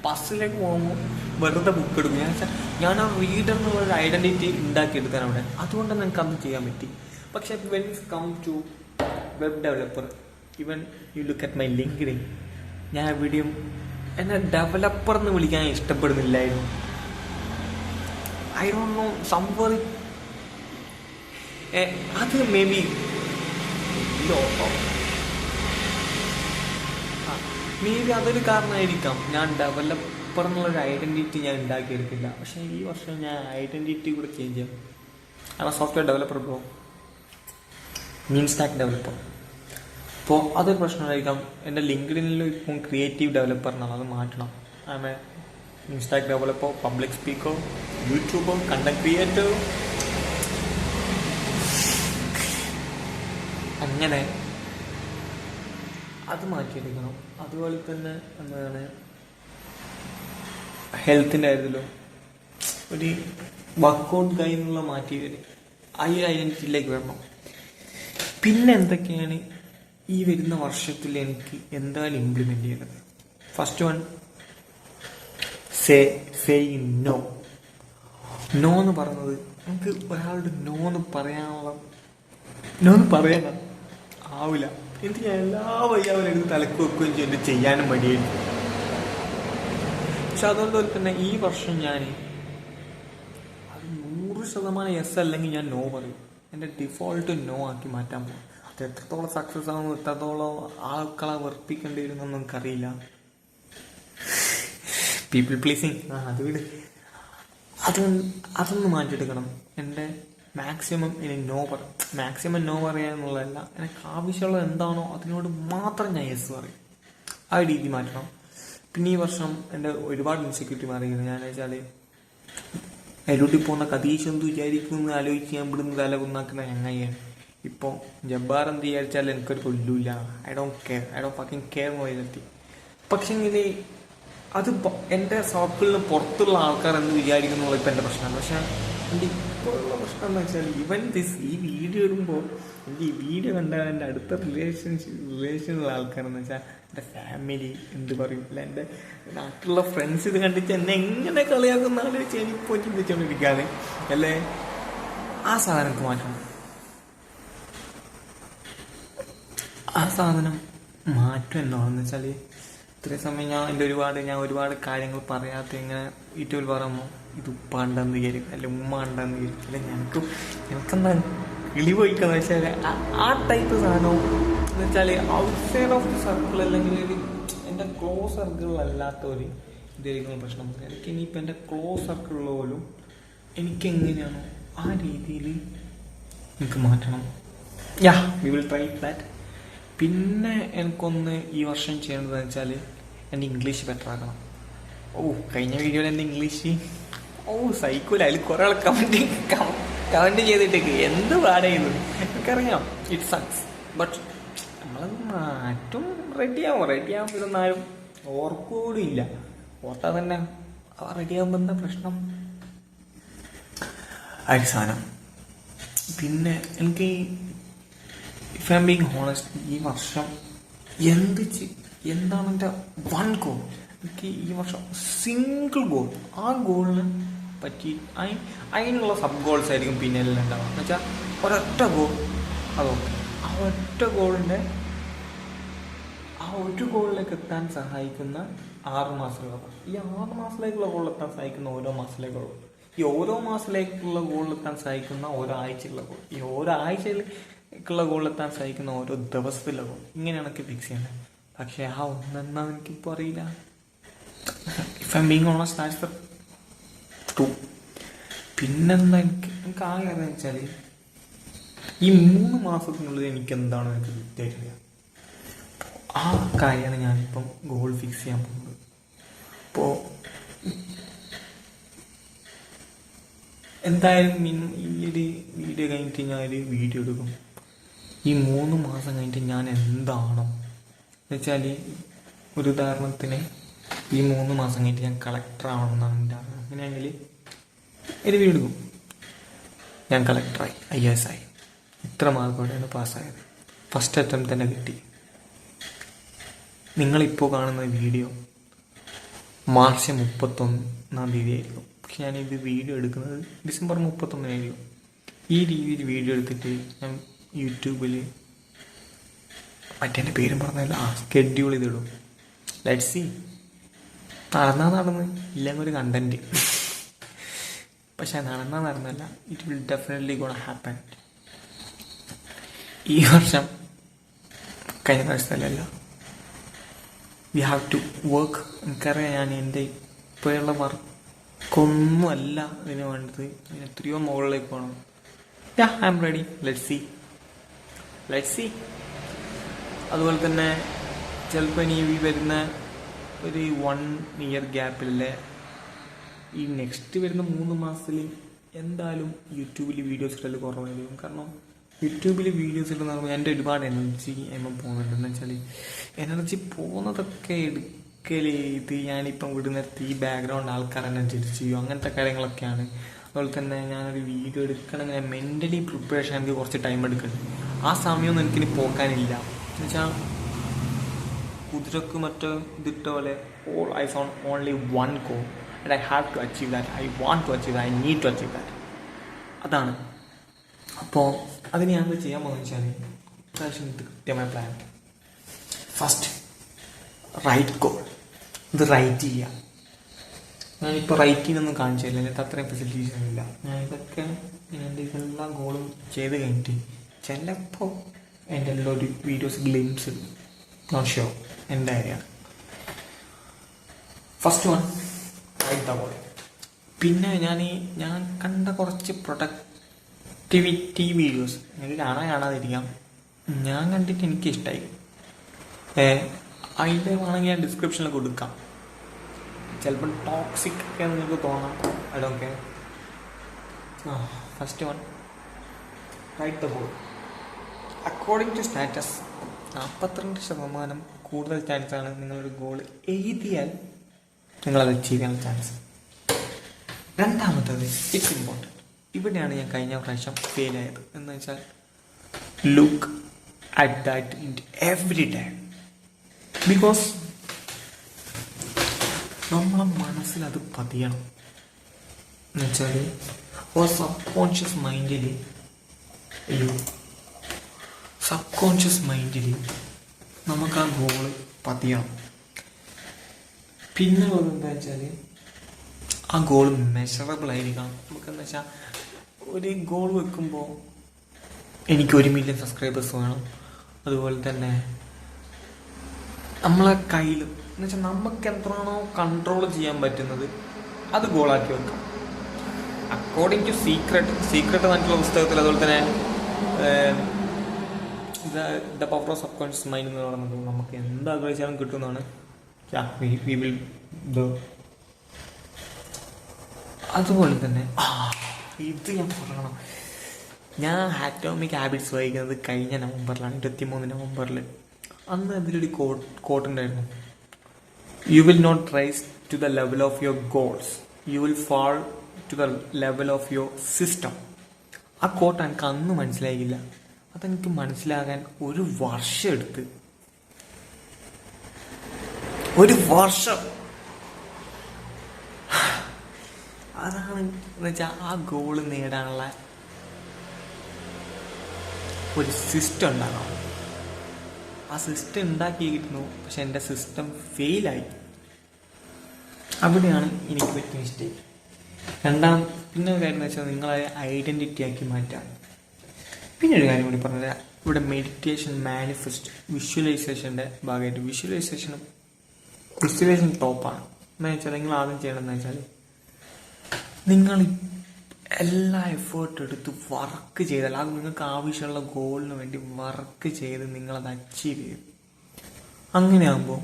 ബസ്സിലേക്ക് പോകുമ്പോൾ വെറുതെ ബുക്ക് എടുക്കും. ഞാൻ ആ റീഡർ എന്നുള്ളൊരു ഐഡൻറ്റിറ്റി ഉണ്ടാക്കിയെടുക്കാൻ അവിടെ. അതുകൊണ്ട് തന്നെ എനിക്ക് അത് ചെയ്യാൻ പറ്റി. പക്ഷെ when it's come to web developer, even you look at my LinkedIn, ഞാൻ എവിടെയും എന്നെ ഡെവലപ്പർ എന്ന് വിളിക്കാൻ ഇഷ്ടപ്പെടുന്നില്ലായിരുന്നു. ഐ ഡോണ്ട് നോ, സംഭവം അത് മേ ബി അതൊരു കാരണമായിരിക്കാം. ഞാൻ ഡെവലപ്പർ എന്നുള്ളൊരു ഐഡൻറ്റിറ്റി ഞാൻ ഉണ്ടാക്കിയെടുക്കില്ല. പക്ഷേ ഈ വർഷം ഞാൻ ഐഡൻറ്റിറ്റി കൂടെ ചേഞ്ച് ചെയ്യാം. ഞാൻ സോഫ്റ്റ്വെയർ ഡെവലപ്പർ ബ്രോ, മീൻ സ്റ്റാക്ക് ഡെവലപ്പർ. അപ്പോൾ അതൊരു പ്രശ്നമായിരിക്കാം. എൻ്റെ ലിങ്ക്ഡിനിൽ ഇപ്പം ക്രിയേറ്റീവ് ഡെവലപ്പർ എന്നാണ്, അത് മാറ്റണം. I M A mean stack developer, public speaker, YouTuber, content creator. അങ്ങനെ അത് മാറ്റിയെടുക്കണം. അതുപോലെ തന്നെ എന്താണ് ഹെൽത്തിൻ്റെ കാര്യത്തിലും ഒരു വർക്കൗട്ട് കഴിഞ്ഞുള്ള മാറ്റി ആ ഒരു ഐഡൻറ്റിറ്റിയിലേക്ക് വരണം. പിന്നെ എന്തൊക്കെയാണ് ഈ വരുന്ന വർഷത്തിൽ എനിക്ക് എന്തായാലും ഇംപ്ലിമെൻ്റ് ചെയ്യുന്നത്? First one, saying no. No എന്ന് പറയുന്നത് നമുക്ക് ഒരാളുടെ നോ എന്ന് പറയാൻ ആവില്ല. എനിക്ക് ഞാൻ എല്ലാ വയ്യാവിലും എടുത്ത് തലക്ക് വെക്കുകയും ചെയ്ത് ചെയ്യാനും മടിയായിരിക്കും. പക്ഷെ അതുപോലെ തന്നെ ഈ വർഷം ഞാൻ അത് 100% യെസ് അല്ലെങ്കിൽ ഞാൻ നോ പറയും. എൻ്റെ ഡിഫോൾട്ട് നോ ആക്കി മാറ്റാൻ പോകും. അത് എത്രത്തോളം സക്സസ് ആകും, എത്രത്തോളം ആൾക്കളെ വെറുപ്പിക്കേണ്ടി വരുമെന്നൊന്നും എനിക്കറിയില്ല. പീപ്പിൾ പ്ലീസിങ് അത് വിട്. അതൊന്ന് മാറ്റിയെടുക്കണം. എൻ്റെ മാക്സിമം നോ പറയുക എന്നുള്ളതല്ല, എനിക്ക് ആവശ്യമുള്ളത് എന്താണോ അതിനോട് മാത്രം ഞാൻ യെസ് പറയും. ആ രീതി മാറ്റണം. പിന്നെ ഈ വർഷം എൻ്റെ ഒരുപാട് ഇൻസെക്യൂരിറ്റി മാറിയിരുന്നു. ഞാൻ വെച്ചാൽ അതിലൂട്ടി പോകുന്ന കതീശ് എന്ത് വിചാരിക്കും എന്ന് ആലോചിച്ച് ഞാൻ ഇവിടുന്ന് തല കുന്നാക്കുന്ന ചങ്ങായിയാണ്. ഇപ്പോൾ ജബ്ബാർ എന്ത് വിചാരിച്ചാൽ എനിക്കൊരു കൊല്ലൂല്ല. ഐ ഡോണ്ട് ഫക്കിങ് കെയർ മൊയിലെത്തി. പക്ഷെങ്കിൽ അത് എൻ്റെ സർക്കിളിന് പുറത്തുള്ള ആൾക്കാർ എന്ത് വിചാരിക്കുന്നുള്ള ഇപ്പം എൻ്റെ പ്രശ്നമാണ്. പക്ഷെ എൻ്റെ ഇപ്പോഴുള്ള പ്രശ്നം എന്ന് വെച്ചാൽ ഈ വീഡിയോ ഇടുമ്പോൾ എനിക്ക് ഈ വീഡിയോ കണ്ടാൽ എൻ്റെ അടുത്ത റിലേഷനുള്ള ആൾക്കാരെന്ന് വെച്ചാൽ എൻ്റെ ഫാമിലി എന്ത് പറയും, അല്ല എൻ്റെ നാട്ടിലുള്ള ഫ്രണ്ട്സ് ഇത് കണ്ടിട്ട് എന്നെ എങ്ങനെ കളിയാക്കുന്ന ആലോചിച്ച് എനിക്കിപ്പോൾ ചിന്തിച്ചുകൊണ്ടിരിക്കുകയാണ്. അല്ലേ, ആ സാധനമൊക്കെ മാറ്റണം. ആ സാധനം മാറ്റം എന്താണെന്ന് വെച്ചാൽ ഇത്രയും സമയം ഞാൻ ഒരുപാട് കാര്യങ്ങൾ പറയാത്ത ഇങ്ങനെ യൂട്യൂബിൽ പറയുമ്പോൾ ഇത് ഉപ്പ ഉണ്ടെന്ന് വിചാരിക്കും, അല്ലെ ഉമ്മ ഉണ്ടെന്ന് വിചാരിക്കും, അല്ലെ എനിക്കെന്താ കിളി പോയിക്കാന്ന് വെച്ചാൽ ആ ടൈപ്പ് സാധനവും എന്ന് വെച്ചാൽ ഔട്ട്സൈഡ് ഓഫ് ദി സർക്കിൾ അല്ലെങ്കിൽ ഒരു എൻ്റെ ക്ലോസ് സർക്കിളിലല്ലാത്തൊരു ഇതായിരിക്കും പ്രശ്നം. എനിക്ക് ഇനിയിപ്പോൾ എൻ്റെ ക്ലോസ് സർക്കിളിൽ പോലും എനിക്കെങ്ങനെയാണോ ആ രീതിയിൽ എനിക്ക് മാറ്റണം. Yeah we will try that. പിന്നെ എനിക്കൊന്ന് ഈ വർഷം ചെയ്യേണ്ടതെന്ന് വെച്ചാൽ എൻ്റെ ഇംഗ്ലീഷ് ബെറ്റർ ആക്കണം. കഴിഞ്ഞ വീഡിയോയിൽ എൻ്റെ ഇംഗ്ലീഷ് സൈക്കിൾ അതിൽ കുറേ ആൾ കമൻറ്റ് ചെയ്തിട്ടേക്ക് എന്ത് പാടായിരുന്നു എനിക്കറിയാം. It sucks. ബട്ട് നമ്മളത് മാറ്റും. റെഡിയാവും. ഇതൊന്നും ആരും ഓർക്കൂടും ഇല്ല. ഓർത്താൽ തന്നെ റെഡിയാകുമ്പോൾ എന്താ പ്രശ്നം സാധനം. പിന്നെ എനിക്ക് if I M being honest ഈ വർഷം എന്താണ് എൻ്റെ വൺ ഗോൾ. എനിക്ക് ഈ വർഷം സിംഗിൾ ഗോൾ, ആ ഗോളിന് പറ്റി അതിനുള്ള സബ് ഗോൾസ് ആയിരിക്കും പിന്നെ എല്ലാം ഉണ്ടാവുക. എന്ന് വെച്ചാൽ ഒരൊറ്റ ഗോൾ അതൊക്കെ ആ ഒറ്റ ഗോളിൻ്റെ ആ ഒരു ഗോളിലേക്ക് എത്താൻ സഹായിക്കുന്ന 6 മാസത്തിലുള്ള ഈ 6 മാസത്തിലേക്കുള്ള ഗോളിലെത്താൻ സഹായിക്കുന്ന ഓരോ മാസത്തിലേക്കുള്ള ഈ ഓരോ മാസത്തിലേക്കുള്ള ഗോളിലെത്താൻ സഹായിക്കുന്ന ഓരോ ആഴ്ചയുള്ള ഗോൾ, ഈ ഓരോ ആഴ്ചയിലേക്കുള്ള ഗോളിലെത്താൻ സഹായിക്കുന്ന ഓരോ ദിവസത്തിലുള്ള ഗോൾ, ഇങ്ങനെയാണ് എനിക്ക് ഫിക്സ് ചെയ്യുന്നത്. പക്ഷേ ആ ഒന്നെന്നാ എനിക്കിപ്പോൾ അറിയില്ല. If I M being honest that's the true. പിന്നെന്താ എനിക്ക് ആകെ എന്ന് വെച്ചാൽ ഈ 3 മാസത്തിനുള്ളിൽ എനിക്ക് എന്താണ് എനിക്ക് കൃത്യമായിട്ടില്ല. ആ കാര്യമാണ് ഞാനിപ്പം ഗോൾ ഫിക്സ് ചെയ്യാൻ പോകുന്നത്. അപ്പോൾ എന്തായാലും ഈ ഒരു വീഡിയോ കഴിഞ്ഞിട്ട് ഞാനൊരു വീഡിയോ എടുക്കും. ഈ 3 മാസം കഴിഞ്ഞിട്ട് ഞാൻ എന്താണോ എന്ന് വെച്ചാൽ, ഒരു ഉദാഹരണത്തിന് ഈ 3 മാസം കഴിഞ്ഞിട്ട് ഞാൻ കളക്ടർ ആവണമെന്നാണ് എൻ്റെ ആഗ്രഹം. അങ്ങനെയാണെങ്കിൽ ഒരു വീഡിയോ എടുക്കും. ഞാൻ കളക്ടറായി, IAS ആയി, ഇത്ര മാർക്കോടെയാണ് പാസ്സായത്, ഫസ്റ്റ് അറ്റംപ്റ്റ് തന്നെ കിട്ടി. നിങ്ങളിപ്പോൾ കാണുന്ന വീഡിയോ മാർച്ച് 31 തീയതി ആയിരിക്കും. പക്ഷെ ഞാനിത് വീഡിയോ എടുക്കുന്നത് ഡിസംബർ 31 ഈ രീതിയിൽ വീഡിയോ എടുത്തിട്ട് ഞാൻ യൂട്യൂബിൽ മറ്റേ പേരും പറഞ്ഞല്ല സ്കെഡ്യൂൾ ചെയ്തിടും. Let's see. നടന്ന് ഇല്ലെങ്കിൽ ഒരു കണ്ടന്റ്. പക്ഷെ നടന്നല്ല, it will definitely gonna happen. ഈ വർഷം കഴിഞ്ഞ പ്രാവശ്യത്തിലല്ല, വി ഹാവ് ടു വർക്ക്. എനിക്കറിയാം ഞാൻ എൻ്റെ ഇപ്പോഴുള്ള വർക്കൊന്നുമല്ല ഇതിന് വേണ്ടത്, അതിന് എത്രയോ മുകളിലേക്ക് പോകണം. Yeah I am ready. Let's see. അതുപോലെ തന്നെ ചിലപ്പോൾ ഇനി ഈ വരുന്ന ഒരു 1 ഇയർ ഗ്യാപ്പിലെ ഈ നെക്സ്റ്റ് വരുന്ന 3 മാസത്തിൽ എന്തായാലും യൂട്യൂബിൽ വീഡിയോസ് ഇടൽ കുറവായിരിക്കും. കാരണം യൂട്യൂബിൽ വീഡിയോസ് ഇട്ടെന്ന് പറയുമ്പോൾ എൻ്റെ ഒരുപാട് എനർജി പോകുന്നുണ്ട്. എന്ന് വെച്ചാൽ എനർജി പോകുന്നതൊക്കെ ഇത് ഞാനിപ്പം വിടുന്നിടത്ത് ഈ ബാക്ക്ഗ്രൗണ്ട് ആൾക്കാർ എന്നെ ജഡ്ജ് ചെയ്യും, അങ്ങനത്തെ കാര്യങ്ങളൊക്കെയാണ്. അതുപോലെ തന്നെ ഞാനൊരു വീഡിയോ എടുക്കണമെങ്കിൽ മെൻ്റലി പ്രിപ്പറേഷൻ എനിക്ക് കുറച്ച് ടൈം എടുക്കുന്നുണ്ട്. ആ സമയമൊന്നും എനിക്കിനി പോക്കാനില്ല. എന്ന് വെച്ചാൽ കുതിരക്ക് മറ്റേ ഇതിട്ട പോലെ I found only one goal and I have to achieve that. I want to achieve that. I need to achieve that. അതാണ്. അപ്പോൾ അതിന് ഞാൻ എന്താ ചെയ്യാൻ പോകുന്നത് വെച്ചാൽ, പ്രാവശ്യം ഇത് കൃത്യമായ പ്ലാൻ. ഫസ്റ്റ് റൈറ്റ് ഗോൾ, ഇത് റൈറ്റ് ചെയ്യുക. ഞാനിപ്പോൾ റൈറ്റിനൊന്നും കാണിച്ചില്ല, എന്നിട്ട് അത്രയും ഫെസിലിറ്റീസ് ഒന്നുമില്ല. ഞാനിതൊക്കെ എൻ്റെ ഇതെല്ലാം ഗോളും ചെയ്ത് കഴിഞ്ഞിട്ട് ചിലപ്പോൾ എൻ്റെ എല്ലാം ഒരു വീഡിയോസ് ഗ്ലിംസ് നോട്ട് ഷുവർ എൻ്റെ കാര്യമാണ്. First one write the goal. പിന്നെ ഞാൻ കണ്ട കുറച്ച് പ്രൊഡക്ടിവിറ്റി വീഡിയോസ് എനിക്ക് കാണാതിരിക്കാം, ഞാൻ കണ്ടിട്ട് എനിക്ക് ഇഷ്ടമായി. അതിൻ്റെ വേണമെങ്കിൽ ഞാൻ ഡിസ്ക്രിപ്ഷനിൽ കൊടുക്കാം. ചിലപ്പോൾ ടോക്സിക് ഒക്കെ നിങ്ങൾക്ക് തോന്നാം, അതൊക്കെ. First one write the goal. According to status 42% കൂടുതൽ ചാൻസാണ് നിങ്ങളൊരു ഗോൾ എഴുതിയാൽ നിങ്ങളത് അച്ചീവ് ചെയ്യാനുള്ള ചാൻസ്. രണ്ടാമത്തത് ഇറ്റ്സ് ഇമ്പോർട്ടൻറ്റ്. ഇവിടെയാണ് ഞാൻ കഴിഞ്ഞ പ്രാവശ്യം ഫെയിൽ ആയത്. എന്ന് വെച്ചാൽ look at that in every time. Because നമ്മളെ മനസ്സിലത് പതിയണം. എന്ന് വെച്ചാൽ സബ് കോൺഷ്യസ് മൈൻഡിൽ നമുക്ക് ആ ഗോള് പതിയണം. പിന്നെ എന്താ വെച്ചാൽ ആ ഗോൾ മെഷറബിൾ ആയിരിക്കണം. നമുക്കെന്താ വെച്ചാൽ ഒരു ഗോൾ വെക്കുമ്പോൾ എനിക്ക് 1 മില്യൺ സബ്സ്ക്രൈബേഴ്സ് വേണം. അതുപോലെ തന്നെ നമ്മളെ കയ്യിൽ എന്ന് വെച്ചാൽ നമുക്ക് എത്രയാണോ കൺട്രോൾ ചെയ്യാൻ പറ്റുന്നത് അത് ഗോളാക്കി വെക്കാം. അക്കോർഡിംഗ് ടു സീക്രട്ട് എന്നിട്ടുള്ള പുസ്തകത്തിൽ, അതുപോലെ തന്നെ the power of sub conscious mind എന്ന് പറയുന്നത് നമുക്ക് എന്ത് ആഗ്രഹിച്ചാലും കിട്ടുന്നതാണ്. അതുപോലെ തന്നെ ഇത് ഞാൻ പറയണം, ഞാൻ ആറ്റോമിക് ഹാബിറ്റ്സ് വായിക്കുന്നത് കഴിഞ്ഞ നവംബറിലാണ്, 23 നവംബറിൽ. അന്ന് അതിലൊരു കോട്ടുണ്ടായിരുന്നു, you will not rise to the level of your goals, you will fall to the level of your system. ആ കോട്ട് എനിക്ക് അന്ന് മനസ്സിലായില്ല. അതെനിക്ക് മനസ്സിലാകാൻ 1 വർഷം എടുത്ത്. 1 വർഷം. അതാണ് എന്ന് വെച്ചാൽ ആ ഗോള് നേടാനുള്ള ഒരു സിസ്റ്റം ഉണ്ടാകണം. ആ സിസ്റ്റം ഉണ്ടാക്കിയിരുന്നു, പക്ഷെ എൻ്റെ സിസ്റ്റം ഫെയിലായി. അവിടെയാണ് എനിക്ക് പറ്റിയ മിസ്റ്റേക്ക്. പിന്നെ ഒരു കാര്യം എന്ന് വെച്ചാൽ നിങ്ങളെ ഐഡൻറ്റിറ്റി ആക്കി മാറ്റാം. പിന്നെ ഒരു കാര്യം കൂടി പറഞ്ഞാൽ, ഇവിടെ മെഡിറ്റേഷൻ, മാനിഫെസ്റ്റ്, വിഷ്വലൈസേഷൻ്റെ ഭാഗമായിട്ട് വിഷ്വലൈസേഷൻ ടോപ്പാണ്. എന്ന് വെച്ചാൽ നിങ്ങൾ ആദ്യം ചെയ്യണമെന്ന് വെച്ചാൽ, നിങ്ങൾ എല്ലാ എഫേർട്ട് എടുത്ത് വർക്ക് ചെയ്താൽ, അത് നിങ്ങൾക്ക് ആവശ്യമുള്ള ഗോളിന് വേണ്ടി വർക്ക് ചെയ്ത് നിങ്ങളത് അച്ചീവ് ചെയ്യും. അങ്ങനെയാകുമ്പോൾ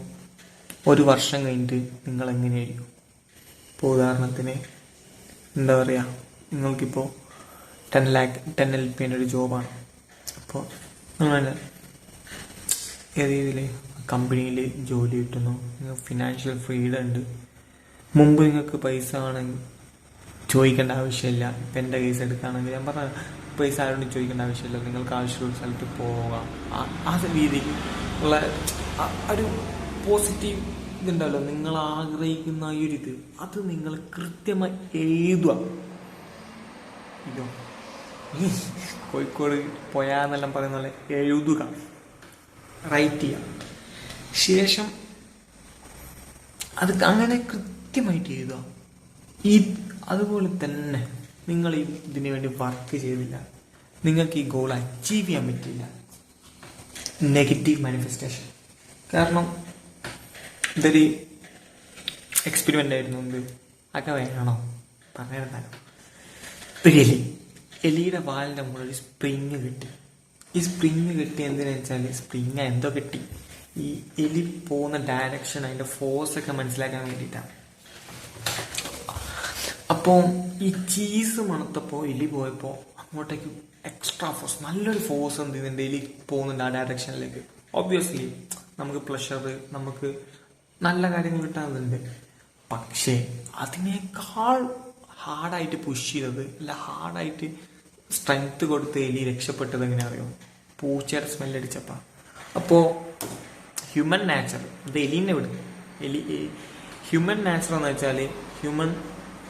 1 വർഷം കഴിഞ്ഞിട്ട് നിങ്ങൾ എങ്ങനെയായിരിക്കും? ഇപ്പോൾ ഉദാഹരണത്തിന് എന്താ പറയുക, നിങ്ങൾക്കിപ്പോൾ 10 LP ഒരു ജോബാണ്. അപ്പോൾ നിങ്ങൾ ഏത് രീതിയിൽ കമ്പനിയിൽ ജോലി കിട്ടുന്നു, നിങ്ങൾക്ക് ഫിനാൻഷ്യൽ ഫ്രീഡം ഉണ്ട്. മുമ്പ് നിങ്ങൾക്ക് പൈസ ആണെങ്കിൽ ചോദിക്കേണ്ട ആവശ്യമില്ല. ഇപ്പം എൻ്റെ കേസ് എടുക്കുകയാണെങ്കിൽ ഞാൻ പറഞ്ഞ പൈസ ആരോടും ചോദിക്കേണ്ട ആവശ്യമില്ല, നിങ്ങൾക്ക് ആവശ്യമുള്ള സ്ഥലത്ത് പോകാം. ആ രീതിയിൽ ഉള്ള ഒരു പോസിറ്റീവ് ഇതുണ്ടല്ലോ, നിങ്ങൾ ആഗ്രഹിക്കുന്ന ഈ ഒരു ഇത്, അത് നിങ്ങൾ കൃത്യമായി എഴുതുക. ഇതോ കോഴിക്കോട് പോയാന്നെല്ലാം പറയുന്ന പോലെ എഴുതുക, റൈറ്റ് ചെയ്യുക. ശേഷം അത് അങ്ങനെ കൃത്യമായിട്ട് എഴുതുക. അതുപോലെ തന്നെ നിങ്ങൾ ഇതിനു വേണ്ടി വർക്ക് ചെയ്തില്ല, നിങ്ങൾക്ക് ഈ ഗോൾ അച്ചീവ് ചെയ്യാൻ പറ്റില്ല. Negative manifestation. കാരണം ഇതൊരു എക്സ്പെരിമെൻ്റ് ആയിരുന്നു. ഒക്കെ വേണോ പറയാനെന്താണോ, ഒരു എലിയുടെ വാലിൻ്റെ മുകളിൽ ഒരു സ്പ്രിങ് കിട്ടി. ഈ സ്പ്രിങ് കിട്ടി എന്തിനാ വെച്ചാൽ, സ്പ്രിങ് എന്തോ കിട്ടി, ഈ എലി പോകുന്ന ഡയറക്ഷൻ, അതിൻ്റെ ഫോഴ്സൊക്കെ മനസ്സിലാക്കാൻ വേണ്ടിയിട്ടാണ്. അപ്പോൾ ഈ ചീസ് മണത്തപ്പോൾ എലി പോയപ്പോൾ അങ്ങോട്ടേക്ക് എക്സ്ട്രാ ഫോഴ്സ്, നല്ലൊരു ഫോഴ്സ് എന്ത് ചെയ്യുന്നുണ്ട്, എലി പോകുന്നുണ്ട് ആ ഡയറക്ഷനിലേക്ക്. ഒബ്വിയസ്ലി നമുക്ക് പ്ലഷർ, നമുക്ക് നല്ല കാര്യങ്ങൾ കിട്ടാനുണ്ട്. പക്ഷേ അതിനേക്കാൾ ഹാർഡായിട്ട് പുഷ് ചെയ്തത്, അല്ല ഹാർഡായിട്ട് സ്ട്രെങ്ത് കൊടുത്ത് എലി രക്ഷപ്പെട്ടത് എങ്ങനെ അറിയോ? പൂച്ചയുടെ സ്മെല്ലടിച്ചപ്പോൾ. അപ്പോൾ ഹ്യൂമൻ നാച്ചർ, ഇത് എലീനെ വിടും. ഹ്യൂമൻ നാച്ചർ എന്ന് വെച്ചാൽ, ഹ്യൂമൻ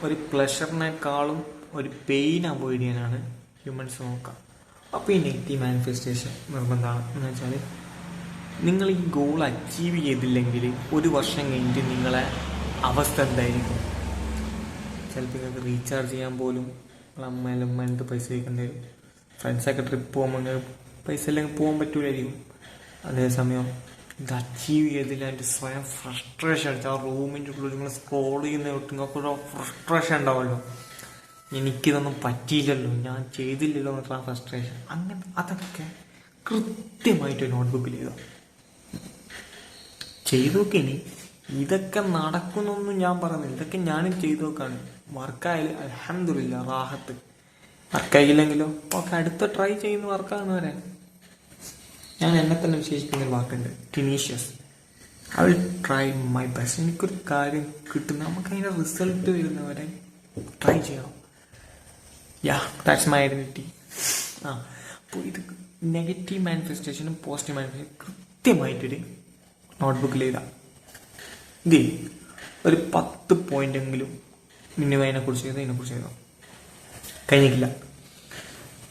ഒരു പ്ലഷറിനേക്കാളും ഒരു പെയിൻ അവോയ്ഡ് ചെയ്യാനാണ് ഹ്യൂമൻസ് നോക്കുക. അപ്പോൾ ഈ നെഗറ്റീവ് മാനിഫെസ്റ്റേഷൻ നിർബന്ധമാണ്. എന്ന് വെച്ചാൽ, നിങ്ങൾ ഈ ഗോൾ അച്ചീവ് ചെയ്തില്ലെങ്കിൽ 1 വർഷം കഴിഞ്ഞിട്ട് നിങ്ങളെ അവസ്ഥ എന്തായിരിക്കും? ചിലപ്പോൾ നിങ്ങൾക്ക് റീചാർജ് ചെയ്യാൻ പോലും അമ്മേൻ്റെ പൈസ ചോദിക്കേണ്ടി വരും. ഫ്രണ്ട്സൊക്കെ ട്രിപ്പ് പോകുമ്പോൾ പൈസ ഇല്ലെങ്കിൽ പോകാൻ പറ്റൂലായിരിക്കും. അതേസമയം ഇത് അച്ചീവ് ചെയ്തില്ല, അതിൻ്റെ സ്വയം ഫ്രസ്ട്രേഷൻ അടിച്ച് ആ റൂമിൻ്റെ ഉള്ളിൽ നിങ്ങൾ സ്ക്രോൾ ചെയ്യുന്ന നിങ്ങൾക്ക് ഒരു ഫ്രസ്ട്രേഷൻ ഉണ്ടാവുമല്ലോ, എനിക്കിതൊന്നും പറ്റിയില്ലല്ലോ, ഞാൻ ചെയ്തില്ലല്ലോ എന്നുള്ള ഫ്രസ്ട്രേഷൻ. അങ്ങനെ അതൊക്കെ കൃത്യമായിട്ട് നോട്ട്ബുക്കിൽ ചെയ്തു നോക്കിനി. ഇതൊക്കെ നടക്കുന്നൊന്നും ഞാൻ പറയുന്നില്ല, ഇതൊക്കെ ഞാനും ചെയ്തു നോക്കാണ്. വർക്കായാലും അൽഹംദുലില്ലാ റാഹത്ത്, വർക്കായില്ലെങ്കിലോ ഒക്കെ അടുത്ത ട്രൈ ചെയ്യുന്ന വർക്കാണ് വരാൻ. ഞാൻ എന്നെ തന്നെ വിശേഷിപ്പിക്കുന്നൊരു വാക്കുണ്ട്, tenacious. I will try my best. എനിക്കൊരു കാര്യം കിട്ടുന്ന, നമുക്ക് അതിൻ്റെ റിസൾട്ട് വരുന്നവരെ ട്രൈ ചെയ്യണം. Yeah, that's my identity. അപ്പോൾ ഇത് നെഗറ്റീവ് മാനിഫെസ്റ്റേഷനും പോസിറ്റീവ് മാനിഫെസ്റ്റേഷനും കൃത്യമായിട്ടൊരു നോട്ട്ബുക്കിൽ എഴുതാം. ഇത് ഒരു 10 പോയിന്റെങ്കിലും മിനിമം അതിനെക്കുറിച്ച് എഴുതാം, ഇതിനെക്കുറിച്ച് എഴുതാം. കഴിഞ്ഞിട്ടില്ല,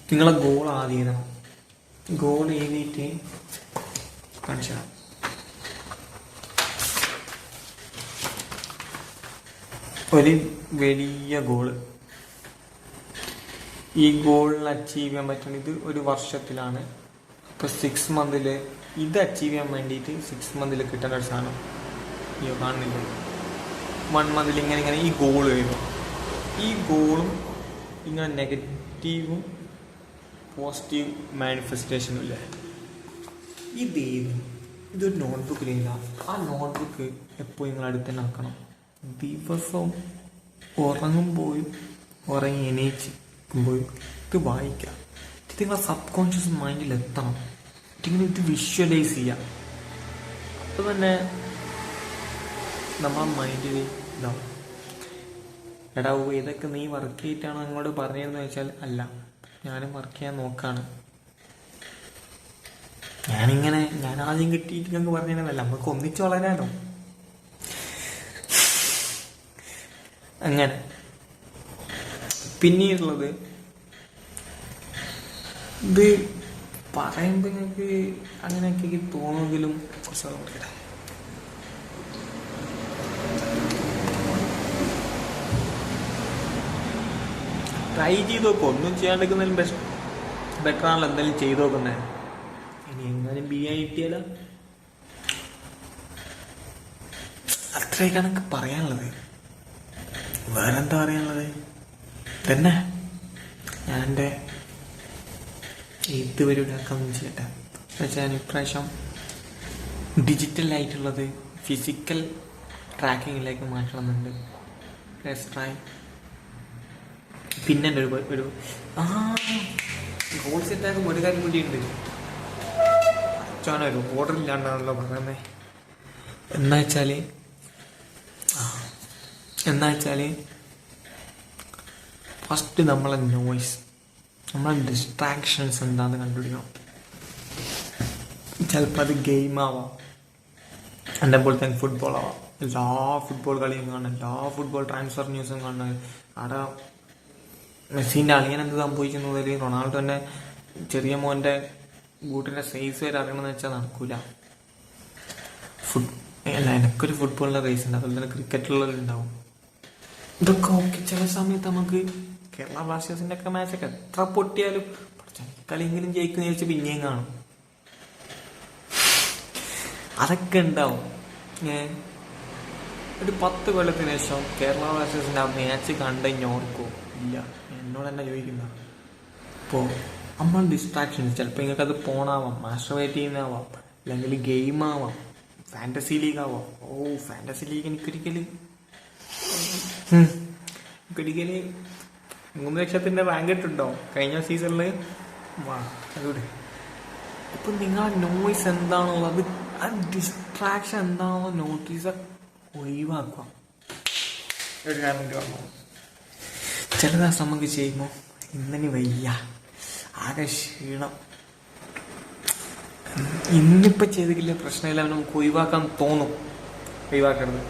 നിങ്ങളെ ഗോൾ ആദ്യം എഴുതണം. ഗോൾ എഴുതിയിട്ട് കാണിച്ചു തരാം. ഒരു വലിയ ഗോള്, ഈ ഗോളിന് അച്ചീവ് ചെയ്യാൻ പറ്റുന്നത് ഇത് ഒരു വർഷത്തിലാണ്. അപ്പോൾ 6 മന്തിൽ ഇത് അച്ചീവ് ചെയ്യാൻ വേണ്ടിയിട്ട് 6 മന്തിൽ കിട്ടേണ്ട ഒരു സാധനം അയ്യോ കാണുന്നില്ല. 1 മന്തിൽ ഇങ്ങനെ ഈ ഗോൾ വരും. ഈ ഗോളും ഇങ്ങനെ നെഗറ്റീവും പോസിറ്റീവ് മാനിഫെസ്റ്റേഷനും ഇല്ലേ, ഇതൊരു നോട്ട്ബുക്കിൽ എഴുതാം. ആ നോട്ട്ബുക്ക് എപ്പോഴും നിങ്ങൾ അടുത്ത് തന്നെ ആക്കണം. ദിവസവും ഉറങ്ങി എണീച്ചിരിക്കുമ്പോഴും ഇത് വായിക്കാം. ഇത് നിങ്ങളെ സബ് കോൺഷ്യസ് മൈൻഡിൽ എത്തണം. ഇങ്ങനെ ഇത് വിഷ്വലൈസ് ചെയ്യാം. അപ്പോൾ തന്നെ നമ്മളെ മൈൻഡിൽ ഇതാവും. എടാ ഇതൊക്കെ നീ വർക്ക് ചെയ്തിട്ടാണോ നിങ്ങളോട് പറഞ്ഞതെന്ന് വെച്ചാൽ അല്ല, ഞാനും വർക്ക് ചെയ്യാൻ നോക്കാണ്. ഞാൻ ആദ്യം കിട്ടിയിട്ട് ഞങ്ങൾക്ക് പറഞ്ഞതല്ല, നമുക്ക് ഒന്നിച്ച് വളരാനോ. അങ്ങനെ പിന്നീടുള്ളത് ഇത് പറയുമ്പോൾ ഞങ്ങൾക്ക് അങ്ങനെയൊക്കെ തോന്നുമെങ്കിലും കുറച്ച് ട്രൈ ചെയ്ത് നോക്കും. ഒന്നും ചെയ്യാണ്ടിരിക്കുന്നതിലും ബെറ്റർ ആണല്ലോ എന്തായാലും ചെയ്ത് നോക്കുന്നത്. ഇനി എങ്ങാനും ബി ആയി കിട്ടിയാലോ. അത്രയൊക്കെയാണ് എനിക്ക് പറയാനുള്ളത്. വേറെന്താ പറയാനുള്ളത്? തന്നെ ഞാൻ എൻ്റെ ഇതുവരെ ഉണ്ടാക്കാമെന്ന് ചെയ്യട്ടെ. എന്നുവെച്ചാൽ ഞാൻ ഇപ്രാവശ്യം ഡിജിറ്റലായിട്ടുള്ളത് ഫിസിക്കൽ ട്രാക്കിങ്ങിലേക്ക് മാറ്റണമെന്നുണ്ട്. ട്രൈ. പിന്നെ എൻ്റെ ഒരു ഗോൾ സെറ്റാക്കും ഒരു കാര്യം കൂടിയുണ്ട്. അച്ഛനൊരു ഓർഡർ ഇല്ലാണ്ടാണല്ലോ പറയുന്നത്. എന്നാ വെച്ചാൽ ഫസ്റ്റ് നമ്മളെ നോയ്സ്, നമ്മളെ ഡിസ്ട്രാക്ഷൻസ് എന്താണെന്ന് കണ്ടുപിടിക്കണം. ചിലപ്പോൾ അത് ഗെയിമാവാം, എൻ്റെ പോലെ തന്നെ ഫുട്ബോൾ ആവാം. എല്ലാ ഫുട്ബോൾ കളിയും കാണണം, എല്ലാ ഫുട്ബോൾ ട്രാൻസ്ഫർ ന്യൂസും കാണണം. അവിടെ മെസ്സിൻ്റെ അളിയൻ എന്ത് സംഭവിക്കുന്നത്, റൊണാൾഡോൻ്റെ ചെറിയ മോൻ്റെ ബൂട്ടിൻ്റെ സൈസ് വരെ അറിയണമെന്ന് വെച്ചാൽ നടക്കൂല. എനിക്കൊരു ഫുട്ബോളിൻ്റെ റേസ് ഉണ്ട്, അതുപോലെ തന്നെ ക്രിക്കറ്റിലുള്ളവരുണ്ടാവും. ഇതൊക്കെ ഓക്കെ. ചില സമയത്ത് നമുക്ക് കേരള ബ്ലാസ്റ്റേഴ്സിൻ്റെ ഒക്കെ മാച്ചൊക്കെ എത്ര പൊട്ടിയാലും കളിയെങ്കിലും ജയിക്കുന്ന ചോദിച്ചാൽ പിന്നെയും കാണും. അതൊക്കെ ഉണ്ടാവും. ഒരു 10 കൊല്ലത്തിന് ശേഷം കേരള ബ്ലാസ്റ്റേഴ്സിൻ്റെ ആ മാച്ച് കണ്ടുകഴിഞ്ഞ് ഓർക്കോ ഇല്ല, എന്നോട് തന്നെ ചോദിക്കുന്ന. അപ്പോൾ നമ്മൾ ഡിസ്ട്രാക്ഷൻസ് ചിലപ്പോൾ നിങ്ങൾക്കത് ഫോണാവാം, മാസ്റ്റർബേറ്റ് ചെയ്യുന്നതാവാം, അല്ലെങ്കിൽ ഗെയിമാവാം, ഫാൻറ്റസി ലീഗ് ആവാം. ഫാൻറ്റസി ലീഗ് എനിക്കൊരിക്കൽ 3 ലക്ഷത്തിൻ്റെ റാങ്ക് ഇട്ടുണ്ടാവും കഴിഞ്ഞ സീസണിൽ. അതുകൂടെ ഇപ്പം നിങ്ങളെ നോയ്സ് എന്താണുള്ളത്, ആ ഡിസ്ട്രാക്ഷൻ എന്താണോ നോട്ടീസ് ഒഴിവാക്കുക. ഒരു കാരണം പറഞ്ഞു, ചില ദിവസം നമുക്ക് ചെയ്യുമ്പോൾ ഇന്നിനി വയ്യ, ആകെ ക്ഷീണം, ഇന്നിപ്പോൾ ചെയ്തിട്ടില്ല പ്രശ്നമില്ല, നമുക്ക് ഒഴിവാക്കാൻ തോന്നും. ഒഴിവാക്കരുത്.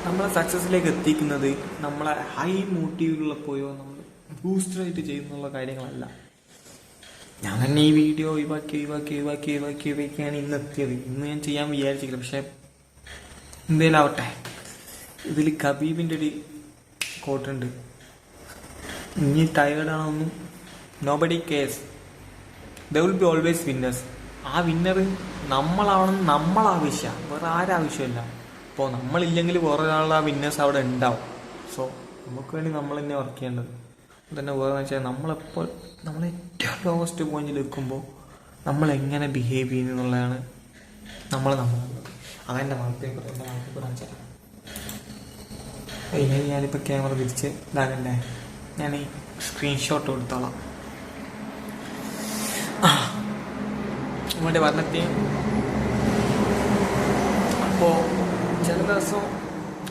നമ്മളെ സക്സസ്സിലേക്ക് എത്തിക്കുന്നത് നമ്മളെ ഹൈ മോട്ടീവുള്ളപ്പോയോ നമ്മൾ ബൂസ്റ്ററായിട്ട് ചെയ്യുന്നുള്ള കാര്യങ്ങളല്ല. ഞാൻ തന്നെ ഈ വീഡിയോ ഒഴിവാക്കിയാണ് ഇന്ന് എത്തിയത്. ഇന്ന് ഞാൻ ചെയ്യാൻ വിചാരിച്ചില്ല, പക്ഷെ എന്തേലും ആവട്ടെ. ഇതിൽ കബീബിൻ്റെ ഒരു കോട്ടുണ്ട്, ഇനി ടയേർഡാണെന്നും nobody cares, there will be always winners. ആ വിന്നർ നമ്മളാവണം, നമ്മളാവശ്യമാണ്, വേറെ ആരാവശ്യമില്ല. അപ്പോൾ നമ്മളില്ലെങ്കിൽ വേറെ ഒരാളുടെ ആ വിന്നേഴ്സ് അവിടെ ഉണ്ടാവും. സോ നമുക്ക് വേണ്ടി നമ്മൾ തന്നെ വർക്ക് ചെയ്യേണ്ടത്. തന്നെ വേറെ വെച്ചാൽ നമ്മളെപ്പോൾ നമ്മൾ ഏറ്റവും ലോവസ്റ്റ് പോയിന്റിൽ നിൽക്കുമ്പോൾ നമ്മളെങ്ങനെ ബിഹേവ് ചെയ്യുന്നു എന്നുള്ളതാണ് അതെൻ്റെ നാളത്തെ കാണിച്ചാൽ. ഞാനിപ്പോൾ ക്യാമറ തിരിച്ച് ഇതാകണ്ടേ, ഞാൻ ഈ സ്ക്രീൻഷോട്ട് കൊടുത്തോളാം. നമ്മുടെ വർണ്ണത്തെ അപ്പോൾ ചില ദിവസം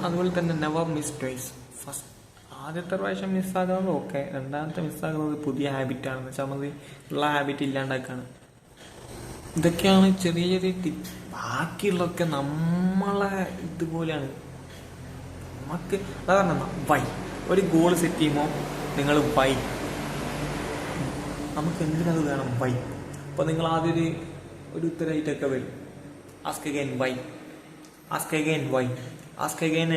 അതുപോലെ തന്നെ നെവർ മിസ് ട്വൈസ്. ഫസ്റ്റ് ആദ്യത്തെ പ്രാവശ്യം മിസ്സാകുന്നത് ഓക്കെ, രണ്ടാമത്തെ മിസ്സാകുന്നത് പുതിയ ഹാബിറ്റാണെന്ന് വെച്ചാൽ മതി, ഉള്ള ഹാബിറ്റ് ഇല്ലാണ്ടാക്കാണ്. ഇതൊക്കെയാണ് ചെറിയ ചെറിയ ടിപ്പ്. ബാക്കിയുള്ളതൊക്കെ നമ്മളെ ഇതുപോലെയാണ്. നമുക്ക് അതാ വൈ ഒരു ഗോൾ സെറ്റ് ചെയ്യുമ്പോൾ നിങ്ങൾ വൈ, നമുക്ക് എന്തിനത് വേണം വൈ. അപ്പോൾ നിങ്ങൾ ആദ്യം ഒരു ഉത്തരവായിട്ടൊക്കെ വരും. Ask again why, ask again why, ask again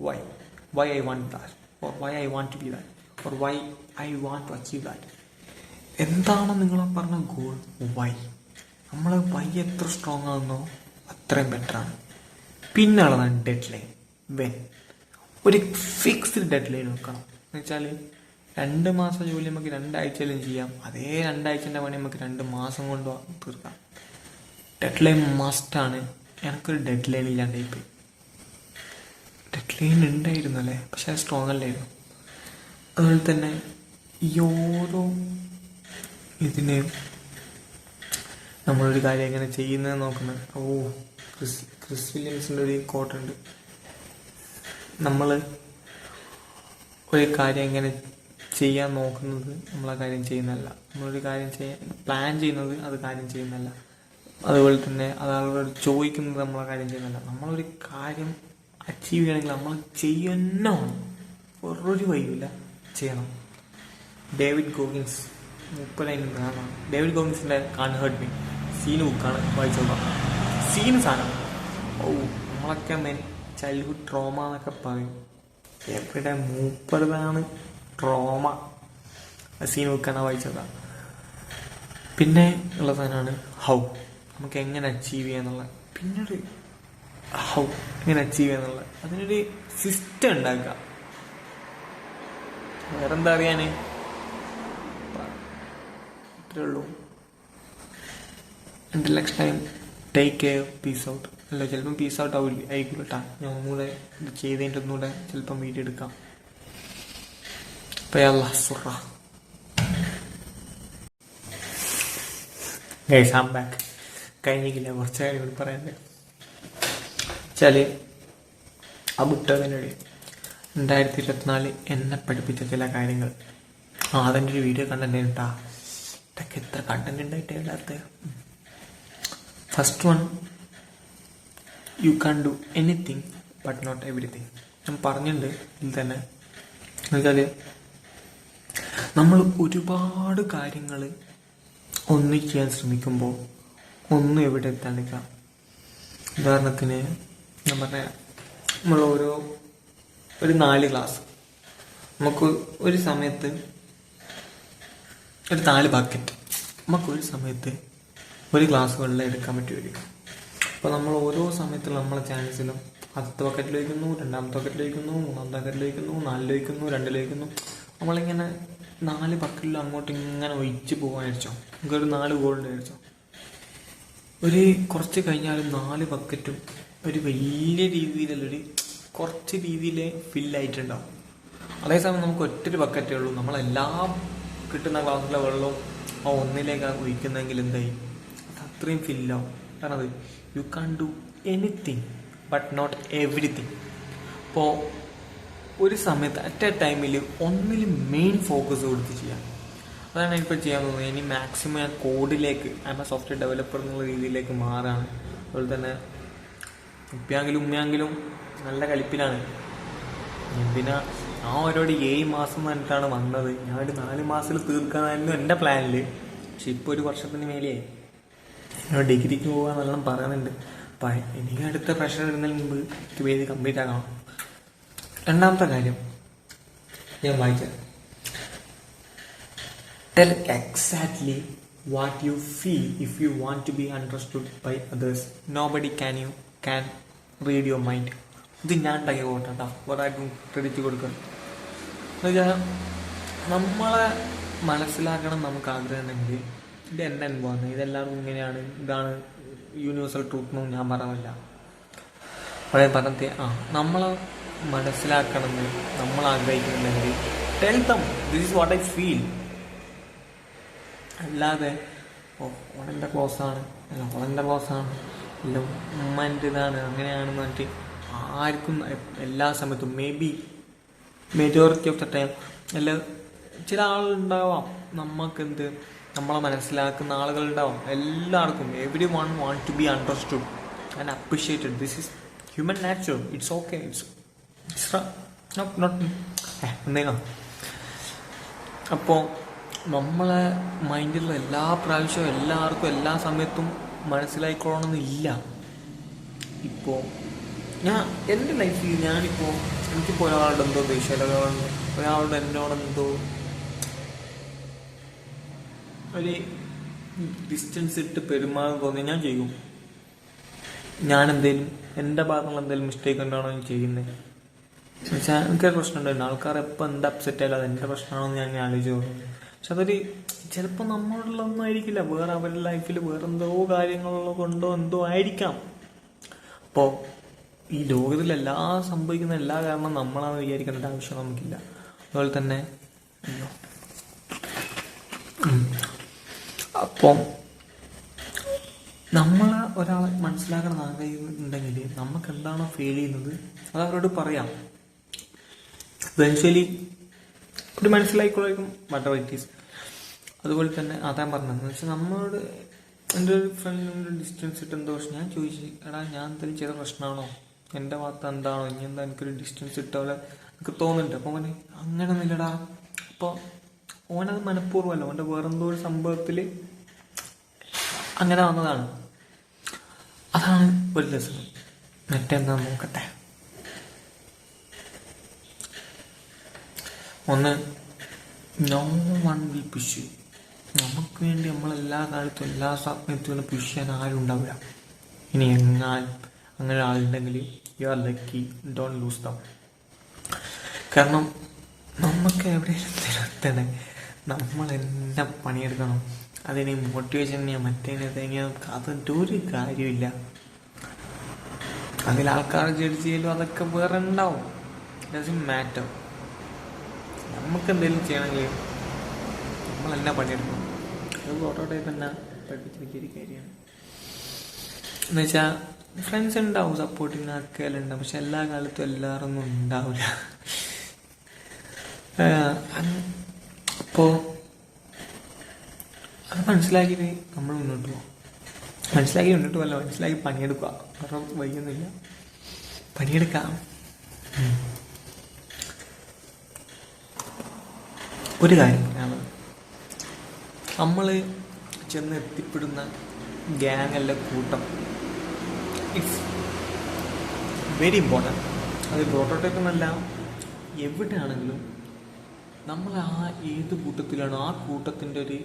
why. Why I want that, or why I want to be that, or why I want to achieve that. എന്താണ് നിങ്ങൾ പറഞ്ഞ ഗോൾ? വൈ. നമ്മൾ വൈ എത്ര സ്ട്രോങ് ആകുന്നോ അത്രയും ബെറ്ററാണ്. പിന്നെ ഉള്ളതാണ് ഡെഡ് ലൈൻ. വെൻ. ഒരു ഫിക്സ്ഡ് ഡെഡ് ലൈൻ വെക്കണം. എന്ന് വെച്ചാൽ 2 മാസം ജോലി നമുക്ക് 2 ആഴ്ചയിലും ചെയ്യാം. അതേ 2 ആഴ്ചൻ്റെ പണി നമുക്ക് 2 മാസം കൊണ്ട് തീർക്കാം. ഡെഡ് ലൈൻ മസ്റ്റാണ്. എനിക്കൊരു ഡെഡ് ലൈൻ ഇല്ലാണ്ടായിപ്പോയി. ഡെഡ് ലൈൻ ഉണ്ടായിരുന്നു അല്ലേ, പക്ഷെ അത് സ്ട്രോങ് അല്ലായിരുന്നു. അതുപോലെ തന്നെ ഈ ഓരോ ഇതിന് നമ്മളൊരു കാര്യം എങ്ങനെ ചെയ്യുന്നത് നോക്കുന്നത്. ക്രിസ് വില്യംസിൻ്റെ ഒരു കോട്ടുണ്ട്, നമ്മൾ ഒരു കാര്യം എങ്ങനെ ചെയ്യാൻ നോക്കുന്നത് നമ്മളാ കാര്യം ചെയ്യുന്നതല്ല, നമ്മളൊരു കാര്യം ചെയ്യാൻ പ്ലാൻ ചെയ്യുന്നത് അത് കാര്യം ചെയ്യുന്നതല്ല. അതുപോലെ തന്നെ അതാളോട് ചോദിക്കുന്നത് നമ്മളാ കാര്യം ചെയ്യുന്നതല്ല. നമ്മളൊരു കാര്യം അച്ചീവ് ചെയ്യണമെങ്കിൽ നമ്മൾ ചെയ്യണം, വേറൊരു വഴിയില്ല, ചെയ്യണം. ഡേവിഡ് ഗോഗിൻസ് 30 ഡേവിഡ് ഗോഗിൻസിൻ്റെ കാൻ ഹേർട്ട് മീ സീന് ബുക്കാണ് വായിച്ചോളാം. സീന് സാധനം നമ്മളൊക്കെ ചൈൽഡ്ഹുഡ് ട്രോമ എന്നൊക്കെ പറയും. എവിടെ മൂപ്പതാണ് ട്രോമ. സീൻ ബുക്കാണ് വായിച്ചത്. പിന്നെ ഉള്ള സാധനമാണ് ഹൗ, നമുക്ക് എങ്ങനെ അച്ചീവ് ചെയ്യാന്നുള്ളത്. പിന്നൊരു ഹൗ എങ്ങനെ അച്ചീവ് ചെയ്യാന്നുള്ളത്, അതിനൊരു സിസ്റ്റം ഉണ്ടാക്കുക. വേറെന്താ അറിയാൻ, ഇത്രേ ഉള്ളൂ. എൻ്റെ next time take care, peace out. അല്ല, ചിലപ്പം പീസ് ഔട്ട് ആയിരിക്കും കേട്ടാ. ഞാൻ ഒന്നുകൂടെ ഇത് ചെയ്തതിൻ്റെ ഒന്നുകൂടെ ചിലപ്പം വീഡിയോ എടുക്കാം. ബാക്ക്. കഴിഞ്ഞില്ല, കുറച്ച് കാര്യം പറയാനുണ്ട്. വെച്ചാൽ ആ ബുട്ടകനോട് 2024 എന്നെ പഠിപ്പിച്ച ചില കാര്യങ്ങൾ. അതിൻ്റെ ഒരു വീഡിയോ കണ്ടന്റ് കേട്ടാ. ഇതൊക്കെ എത്ര കണ്ടന്റ് ഉണ്ടായിട്ടേ ഇല്ലാത്ത. First one, you can do anything but not everything. ഞാൻ പറഞ്ഞിട്ടുണ്ട് ഇതിൽ തന്നെ. എന്നുവെച്ചാൽ നമ്മൾ ഒരുപാട് കാര്യങ്ങൾ ഒന്ന് ചെയ്യാൻ ശ്രമിക്കുമ്പോൾ ഒന്നും എവിടെ എത്താണ്ടിരിക്കാം. ഉദാഹരണത്തിന് ഞാൻ പറയാം, നമ്മൾ ഒരു 4 ഗ്ലാസ് നമുക്ക് ഒരു സമയത്ത്, ഒരു 4 ബക്കറ്റ് നമുക്കൊരു സമയത്ത് ഒരു ഗ്ലാസ് വെള്ളം എടുക്കാൻ പറ്റുമായിരിക്കും. അപ്പോൾ നമ്മൾ ഓരോ സമയത്തും നമ്മളെ ചാൻസിലും ആദ്യത്തെ ബക്കറ്റിൽ വയ്ക്കുന്നു, രണ്ടാമത്തെ ബക്കറ്റിൽ വയ്ക്കുന്നു, മൂന്നാമത്തെ ബക്കറ്റിൽ വയ്ക്കുന്നു, 4 വയ്ക്കുന്നു, 2 വയ്ക്കുന്നു. നമ്മളിങ്ങനെ 4 ബക്കറ്റിലും അങ്ങോട്ട് ഇങ്ങനെ ഒഴിച്ച് പോകാനിരിച്ചോ. നമുക്കൊരു 4 ഗോൾഡ് അടിച്ചോ. ഒരു കുറച്ച് കഴിഞ്ഞാലും 4 ബക്കറ്റും ഒരു വലിയ രീതിയിലൊരു കുറച്ച് രീതിയിൽ ഫില്ലായിട്ടുണ്ടാവും. അതേസമയം നമുക്ക് ഒറ്റൊരു ബക്കറ്റേ ഉള്ളൂ. നമ്മളെല്ലാം കിട്ടുന്ന ഗ്ലാസ്സിലെ വെള്ളവും ആ ഒന്നിലേക്കാണ് ഒഴിക്കുന്നതെങ്കിൽ എന്തായി, അത് അത്രയും ഫില്ലാവും. കാരണം അത് you can do anything but not everything. അപ്പോൾ ഒരു സമയത്ത് അറ്റ് എ ടൈമിൽ ഒന്നിൽ മെയിൻ ഫോക്കസ് കൊടുത്ത് ചെയ്യാം. അതാണ് എനിക്കിപ്പോൾ ചെയ്യാൻ തോന്നുന്നത്. ഇനി മാക്സിമം ഞാൻ കോഡിലേക്ക്, സോഫ്റ്റ്വെയർ ഡെവലപ്പർ എന്നുള്ള രീതിയിലേക്ക് മാറാണ്. അതുപോലെ തന്നെ ഉമ്മയാങ്കിലും നല്ല കളിപ്പിലാണ്. പിന്നെ ആ ഓരോട് 7 മാസം പറഞ്ഞിട്ടാണ് വന്നത്. ഞാൻ ഒരു 4 മാസത്തിൽ തീർക്കാനായിരുന്നു എൻ്റെ പ്ലാനിൽ. പക്ഷെ ഇപ്പോൾ 1 വർഷത്തിന് മേലെയായി. എന്നോട് ഡിഗ്രിക്ക് പോകാൻ നല്ലോണം പറയുന്നുണ്ട്. അപ്പം എനിക്ക് അടുത്ത പ്രഷർ ഇടുന്നതിന് മുമ്പ് എനിക്ക് വേദി കംപ്ലീറ്റ് ആക്കണം. രണ്ടാമത്തെ കാര്യം ഞാൻ വായിച്ചത്, tell exactly what you feel if you want to be understood by others. Nobody can read your mind. ഇത് ഞാൻ ഉണ്ടാക്കിയ കോട്ടാ, വേറെ ആർക്കും ക്രെഡിറ്റ് കൊടുക്കണം. എന്നുവെച്ചാൽ നമ്മളെ മനസ്സിലാക്കണം നമുക്ക് ആഗ്രഹം ഉണ്ടെങ്കിൽ ഇത് എൻ്റെ അനുഭവമാണ്, ഇതെല്ലാവർക്കും ഇങ്ങനെയാണ്, ഇതാണ് യൂണിവേഴ്സൽ ട്രൂത്ത് എന്നും ഞാൻ പറയുന്നില്ല. പഴയ പറഞ്ഞത്തെ നമ്മളെ മനസ്സിലാക്കണമെന്ന് നമ്മൾ ആഗ്രഹിക്കുന്നുണ്ടെങ്കിൽ tell them this is what I feel. അല്ലാതെ ഓളെൻ്റെ ക്ലോസാണ്, അല്ല ഓളെൻ്റെ ക്ലോസാണ്, അല്ല ഉമ്മൻ്റെ ഇതാണ്, അങ്ങനെയാണെന്ന് പറഞ്ഞിട്ട് ആർക്കും എല്ലാ സമയത്തും മെജോറിറ്റി ഓഫ് ദ ടൈം അല്ല, ചില ആളുണ്ടാവാം നമ്മളെ മനസ്സിലാക്കുന്ന ആളുകളുണ്ടാവാം. എല്ലാവർക്കും everyone want to be understood and appreciated. This is human natural. It's okay. എന്തെങ്കിലും. അപ്പോൾ നമ്മളെ മൈൻഡിലുള്ള എല്ലാ പ്രാവശ്യവും എല്ലാവർക്കും എല്ലാ സമയത്തും മനസ്സിലായിക്കൊള്ളണമെന്നില്ല. ഇപ്പോൾ ഞാൻ എൻ്റെ ലൈഫിൽ ഞാനിപ്പോൾ എനിക്കിപ്പോൾ ഒരാളുടെ എന്തോ ദേഷ്യം, ഒരാളുടെ എന്നോടെന്തോ ഒരു ഡിസ്റ്റൻസ് ഇട്ട് പെരുമാറാൻ തോന്നി ഞാൻ ചെയ്യും. ഞാൻ എന്തേലും എൻ്റെ ഭാഗത്തുള്ള എന്തെങ്കിലും മിസ്റ്റേക്ക് ഉണ്ടാണോ ഞാൻ ചെയ്യുന്നത് എന്നുവെച്ചാൽ എനിക്കൊരു പ്രശ്നം ഉണ്ടായിരുന്നു. ആൾക്കാർ എപ്പോൾ എന്ത് അപ്സെറ്റ് ആയാലും അത് എൻ്റെ പ്രശ്നമാണോ ഞാൻ ആലോചിച്ച് പോകുന്നത്. പക്ഷെ അതൊരു ചിലപ്പോൾ നമ്മളുള്ളതൊന്നും ആയിരിക്കില്ല, വേറെ അവരുടെ ലൈഫിൽ വേറെന്തോ കാര്യങ്ങളോ കൊണ്ടോ എന്തോ ആയിരിക്കാം. അപ്പോൾ ഈ ലോകത്തിലെല്ലാ സംഭവിക്കുന്ന എല്ലാ കാരണം നമ്മളാണെന്ന് വിചാരിക്കേണ്ട ആവശ്യം നമുക്കില്ല. അതുപോലെ തന്നെ അപ്പം നമ്മൾ ഒരാളെ മനസ്സിലാക്കണം ആഗ്രഹിക്കുന്നുണ്ടെങ്കിൽ നമുക്ക് എന്താണോ ഫീൽ ചെയ്യുന്നത് അത് അവരോട് പറയാം. ഇവൻച്വലി ഒരു മനസ്സിലായിക്കൊള്ളിക്കും വാട്ട് എവർ ഇറ്റ് ഈസ്. അതുപോലെ തന്നെ അതാൻ പറഞ്ഞതെന്ന് വെച്ചാൽ നമ്മളോട് എൻ്റെ ഒരു ഫ്രണ്ടിനോട് ഡിസ്റ്റൻസ് ഇട്ട് എന്തോ പ്രശ്നം ഞാൻ ചോദിച്ചു, എടാ ഞാൻ എന്തെങ്കിലും ചെയ്ത പ്രശ്നമാണോ, എൻ്റെ ഭാഗത്ത് എന്താണോ, ഇനി എന്താ എനിക്കൊരു ഡിസ്റ്റൻസ് ഇട്ട പോലെ എനിക്ക് തോന്നുന്നുണ്ട്. അപ്പോൾ അവന് അങ്ങനെ ഒന്നുമില്ലടാ. അപ്പോൾ ഓനത് മനഃപൂർവ്വമല്ല, ഓൻ്റെ വേറെന്തോ ഒരു സംഭവത്തിൽ അങ്ങനെ വന്നതാണ്. അതാണ് ഒരു ലെസൺ. മറ്റെന്താ നോക്കട്ടെ. ഒന്ന്, no one will push you. നമുക്ക് വേണ്ടി നമ്മളെല്ലാ കാലത്തും എല്ലാ സമയത്തും പുഷ് ചെയ്യാൻ ആരും ഉണ്ടാവില്ല. ഇനി അങ്ങനെ ആളുണ്ടെങ്കിൽ you are lucky, don't lose them. കാരണം നമുക്ക് എവിടെയെങ്കിലും എത്തണേ നമ്മൾ എന്നെ പണിയെടുക്കണം. അതിന് മോട്ടിവേഷൻ മറ്റേനെ അതിൻ്റെ ഒരു കാര്യമില്ല. അതിൽ ആൾക്കാർ ജഡ്ജ് ചെയ്യലും അതൊക്കെ വേറെ ഉണ്ടാവും. Doesn't matter. നമുക്ക് എന്തെങ്കിലും ചെയ്യണമെങ്കിൽ നമ്മൾ എന്നെ പണിയെടുക്കണം. അത് പ്രോട്ടോടൈപ്പ് തന്നെ പഠിപ്പിച്ചിരിക്കുന്ന കാര്യമാണ്. എന്നുവെച്ചാൽ ഫ്രണ്ട്സ് ഉണ്ടാവും, സപ്പോർട്ടിങ് ആക്കുകയെല്ലാം, പക്ഷെ എല്ലാ കാലത്തും എല്ലാവരൊന്നും ഉണ്ടാവില്ല. അപ്പോൾ അത് മനസ്സിലാക്കിയിട്ട് നമ്മൾ മുന്നോട്ട് പോകും. മനസ്സിലാക്കി പണിയെടുക്കുക. വേറെ വൈകുന്നില്ല, പണിയെടുക്കാം. ഒരു കാര്യം പറയാനുള്ളത്, നമ്മൾ ചെന്ന് എത്തിപ്പെടുന്ന ഗ്യാങ്ങല്ല കൂട്ടം, ഇറ്റ്സ് വെരി ഇമ്പോർട്ടൻറ്റ്. അത് പ്രോട്ടോടൈപ്പ് എന്നല്ല, എവിടെയാണെങ്കിലും നമ്മൾ ആ ഏത് കൂട്ടത്തിലാണോ ആ കൂട്ടത്തിൻ്റെ ഒരു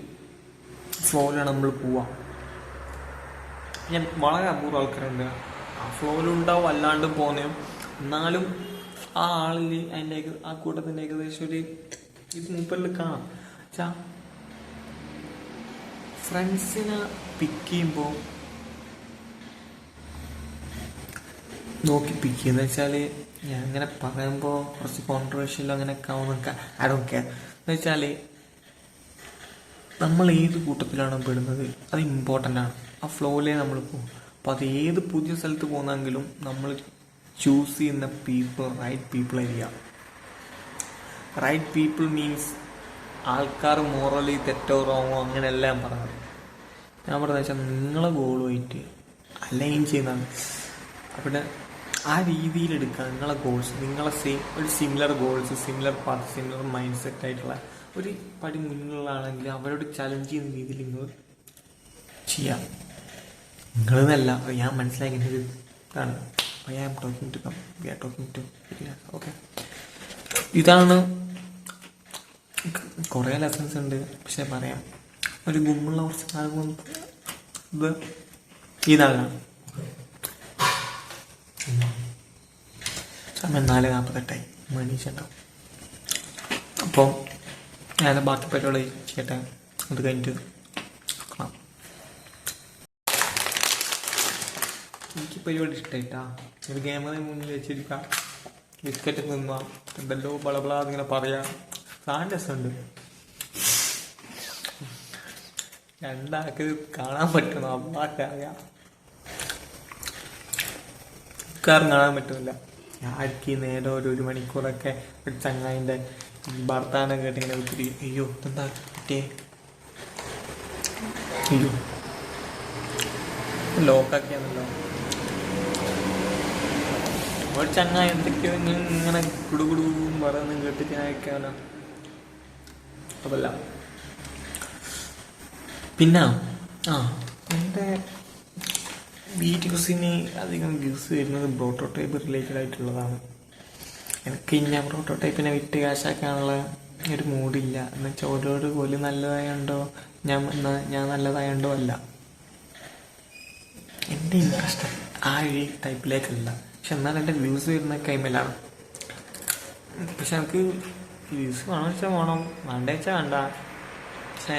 ഫ്ലോയിലാണ് നമ്മൾ പോവുക. ഞാൻ വളരെ അപൂർവ ആൾക്കാരുണ്ട് ആ ഫ്ലോയിലുണ്ടാവും, അല്ലാണ്ട് പോകുന്നതും. എന്നാലും ആ ആളിൽ അതിൻ്റെ ആ കൂട്ടത്തിൻ്റെ ഏകദേശം ഒരു ഇത് മൂപ്പറിൽ കാണാം. വെച്ചാൽ ഫ്രണ്ട്സിനെ പിക്ക് ചെയ്യുമ്പോൾ നോക്കി പിക്ക് ചെയ്യുന്നത് വെച്ചാൽ, ഞാൻ അങ്ങനെ പറയുമ്പോൾ കുറച്ച് കോൺട്രവേഴ്ഷ്യലോ അങ്ങനെയൊക്കെ ആവുന്നൊക്കെ ഐ ഡോണ്ട് കെയർ. എന്ന് വെച്ചാൽ നമ്മൾ ഏത് കൂട്ടത്തിലാണോ പെടുന്നത് അത് ഇമ്പോർട്ടൻ്റ് ആണ്. ആ ഫ്ലോയിലേ നമ്മൾ പോകും. അപ്പോൾ അത് ഏത് പുതിയ സ്ഥലത്ത് പോകുന്നെങ്കിലും നമ്മൾ ചൂസ് ചെയ്യുന്ന പീപ്പിൾ റൈറ്റ് പീപ്പിൾ ആയിരിക്കുക. റൈറ്റ് പീപ്പിൾ മീൻസ് ആൾക്കാർ മോറലി തെറ്റോ റോങ്ങോ അങ്ങനെയല്ല ഞാൻ പറഞ്ഞത്. ഞാൻ പറഞ്ഞതെന്ന് വെച്ചാൽ നിങ്ങളെ ഗോളുമായിട്ട് അലൈൻ ചെയ്യുന്നതാണ്. അവിടെ ആ രീതിയിലെടുക്കുക നിങ്ങളെ ഗോൾസ്, നിങ്ങളെ ഒരു similar goals, similar path, similar mind set ആയിട്ടുള്ള ഒരു പടി മുന്നിലുള്ളതാണെങ്കിൽ അവരോട് ചലഞ്ച് ചെയ്യുന്ന രീതിയിൽ നിങ്ങൾ ചെയ്യാം. നിങ്ങളെന്നല്ല ഞാൻ മനസ്സിലാക്കിയത് ഇതാണ്. I am talking to come, we are talking to. Okay, ഇതാണ്. കുറേ ലെസൺസ് ഉണ്ട്, പക്ഷെ പറയാം ഒരു ഗുമ്മുള്ള കുറച്ച് കാലം ഇത് ഇതാണ്. സമയം 4:48 മണീച്ചുണ്ടാവും. അപ്പോൾ ഞാൻ ബാക്കി പരിപാടി ചെയ്യട്ടെ. അത് കഴിഞ്ഞിട്ട് കാണാം. എനിക്ക് പരിപാടി ഇഷ്ടമായിട്ടാ. ഒരു ക്യാമറ മുന്നിൽ വെച്ചിരിക്കാം, ബിസ്ക്കറ്റ് തിന്നുക, എന്തെല്ലോ ബളബള അതിങ്ങനെ പറയാം. സാധനം രസമുണ്ട്. രണ്ടാൾക്ക് കാണാൻ പറ്റണം, അമ്മാക്കറിയാം. കാണാൻ പറ്റുന്നില്ല. ആർക്ക് നേരം ഒരു മണിക്കൂറൊക്കെ ഒരു ചങ്ങായിൻ്റെ ഭർത്താനം കേട്ടിങ്ങനെ ഒത്തിരി അയ്യോ എന്താ കിട്ടിയേ, അയ്യോ ലോക്കാക്കിയാണല്ലോ. ഒരു ചങ്ങായി എന്തൊക്കെയോ ഇങ്ങനെ കുടുകുടും പറയുന്നു കേട്ടിട്ട് ഞാൻ അയക്കാനോ അതല്ല. പിന്നെ എൻ്റെ വീഡിയോസിന് അധികം വ്യൂസ് വരുന്നത് പ്രോട്ടോടൈപ്പ് റിലേറ്റഡ് ആയിട്ടുള്ളതാണ്. എനിക്ക് ഞാൻ പ്രോട്ടോടൈപ്പിനെ വിറ്റ് കാശാക്കാനുള്ള ഒരു മൂഡില്ല. എന്നുവെച്ചാൽ ഓരോരോ കോല് നല്ലതായോണ്ടോ ഞാൻ നല്ലതായോണ്ടോ അല്ല, എൻ്റെ ഇൻട്രസ്റ്റ് ആ ഒരു ടൈപ്പിലേക്കല്ല. പക്ഷെ എന്നാൽ എൻ്റെ വ്യൂസ് വരുന്ന കൈമലാണ്. പക്ഷെ എനിക്ക് വ്യൂസ് വേണം വെച്ചാൽ വേണം, വേണ്ട വെച്ചാൽ വേണ്ട. പക്ഷേ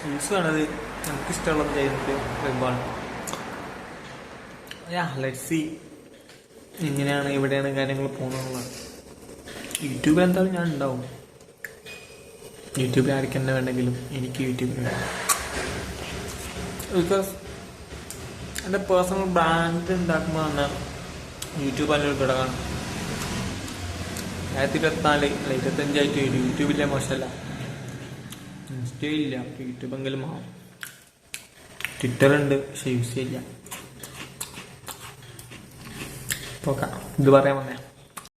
വ്യൂസ് വേണത് നമുക്കിഷ്ടമുള്ളത് ചെയ്യുന്നത് വെബാണ്. ലെറ്റ്സ് സീ എങ്ങനെയാണ് എവിടെയാണ് കാര്യങ്ങൾ പോകുന്നത്. യൂട്യൂബിൽ എന്തായാലും ഞാൻ ഉണ്ടാവും. യൂട്യൂബിൽ ആർക്ക് തന്നെ വേണമെങ്കിലും എനിക്ക് യൂട്യൂബിൽ ബിക്കോസ് എൻ്റെ പേഴ്സണൽ ബ്രാൻഡ് ഉണ്ടാക്കുമ്പോൾ തന്നെ യൂട്യൂബ് അതിൻ്റെ ഒരു ഘടകമാണ്. 2024 അല്ല 25 യൂട്യൂബിലെ മോശമല്ല. ഇൻസ്റ്റയില്ല, യൂട്യൂബെങ്കിലും ആവും. ട്വിറ്ററുണ്ട്, പക്ഷെ യൂസ് ചെയ്യില്ല. നോക്കാം, ഇത് പറയാൻ വന്നേ.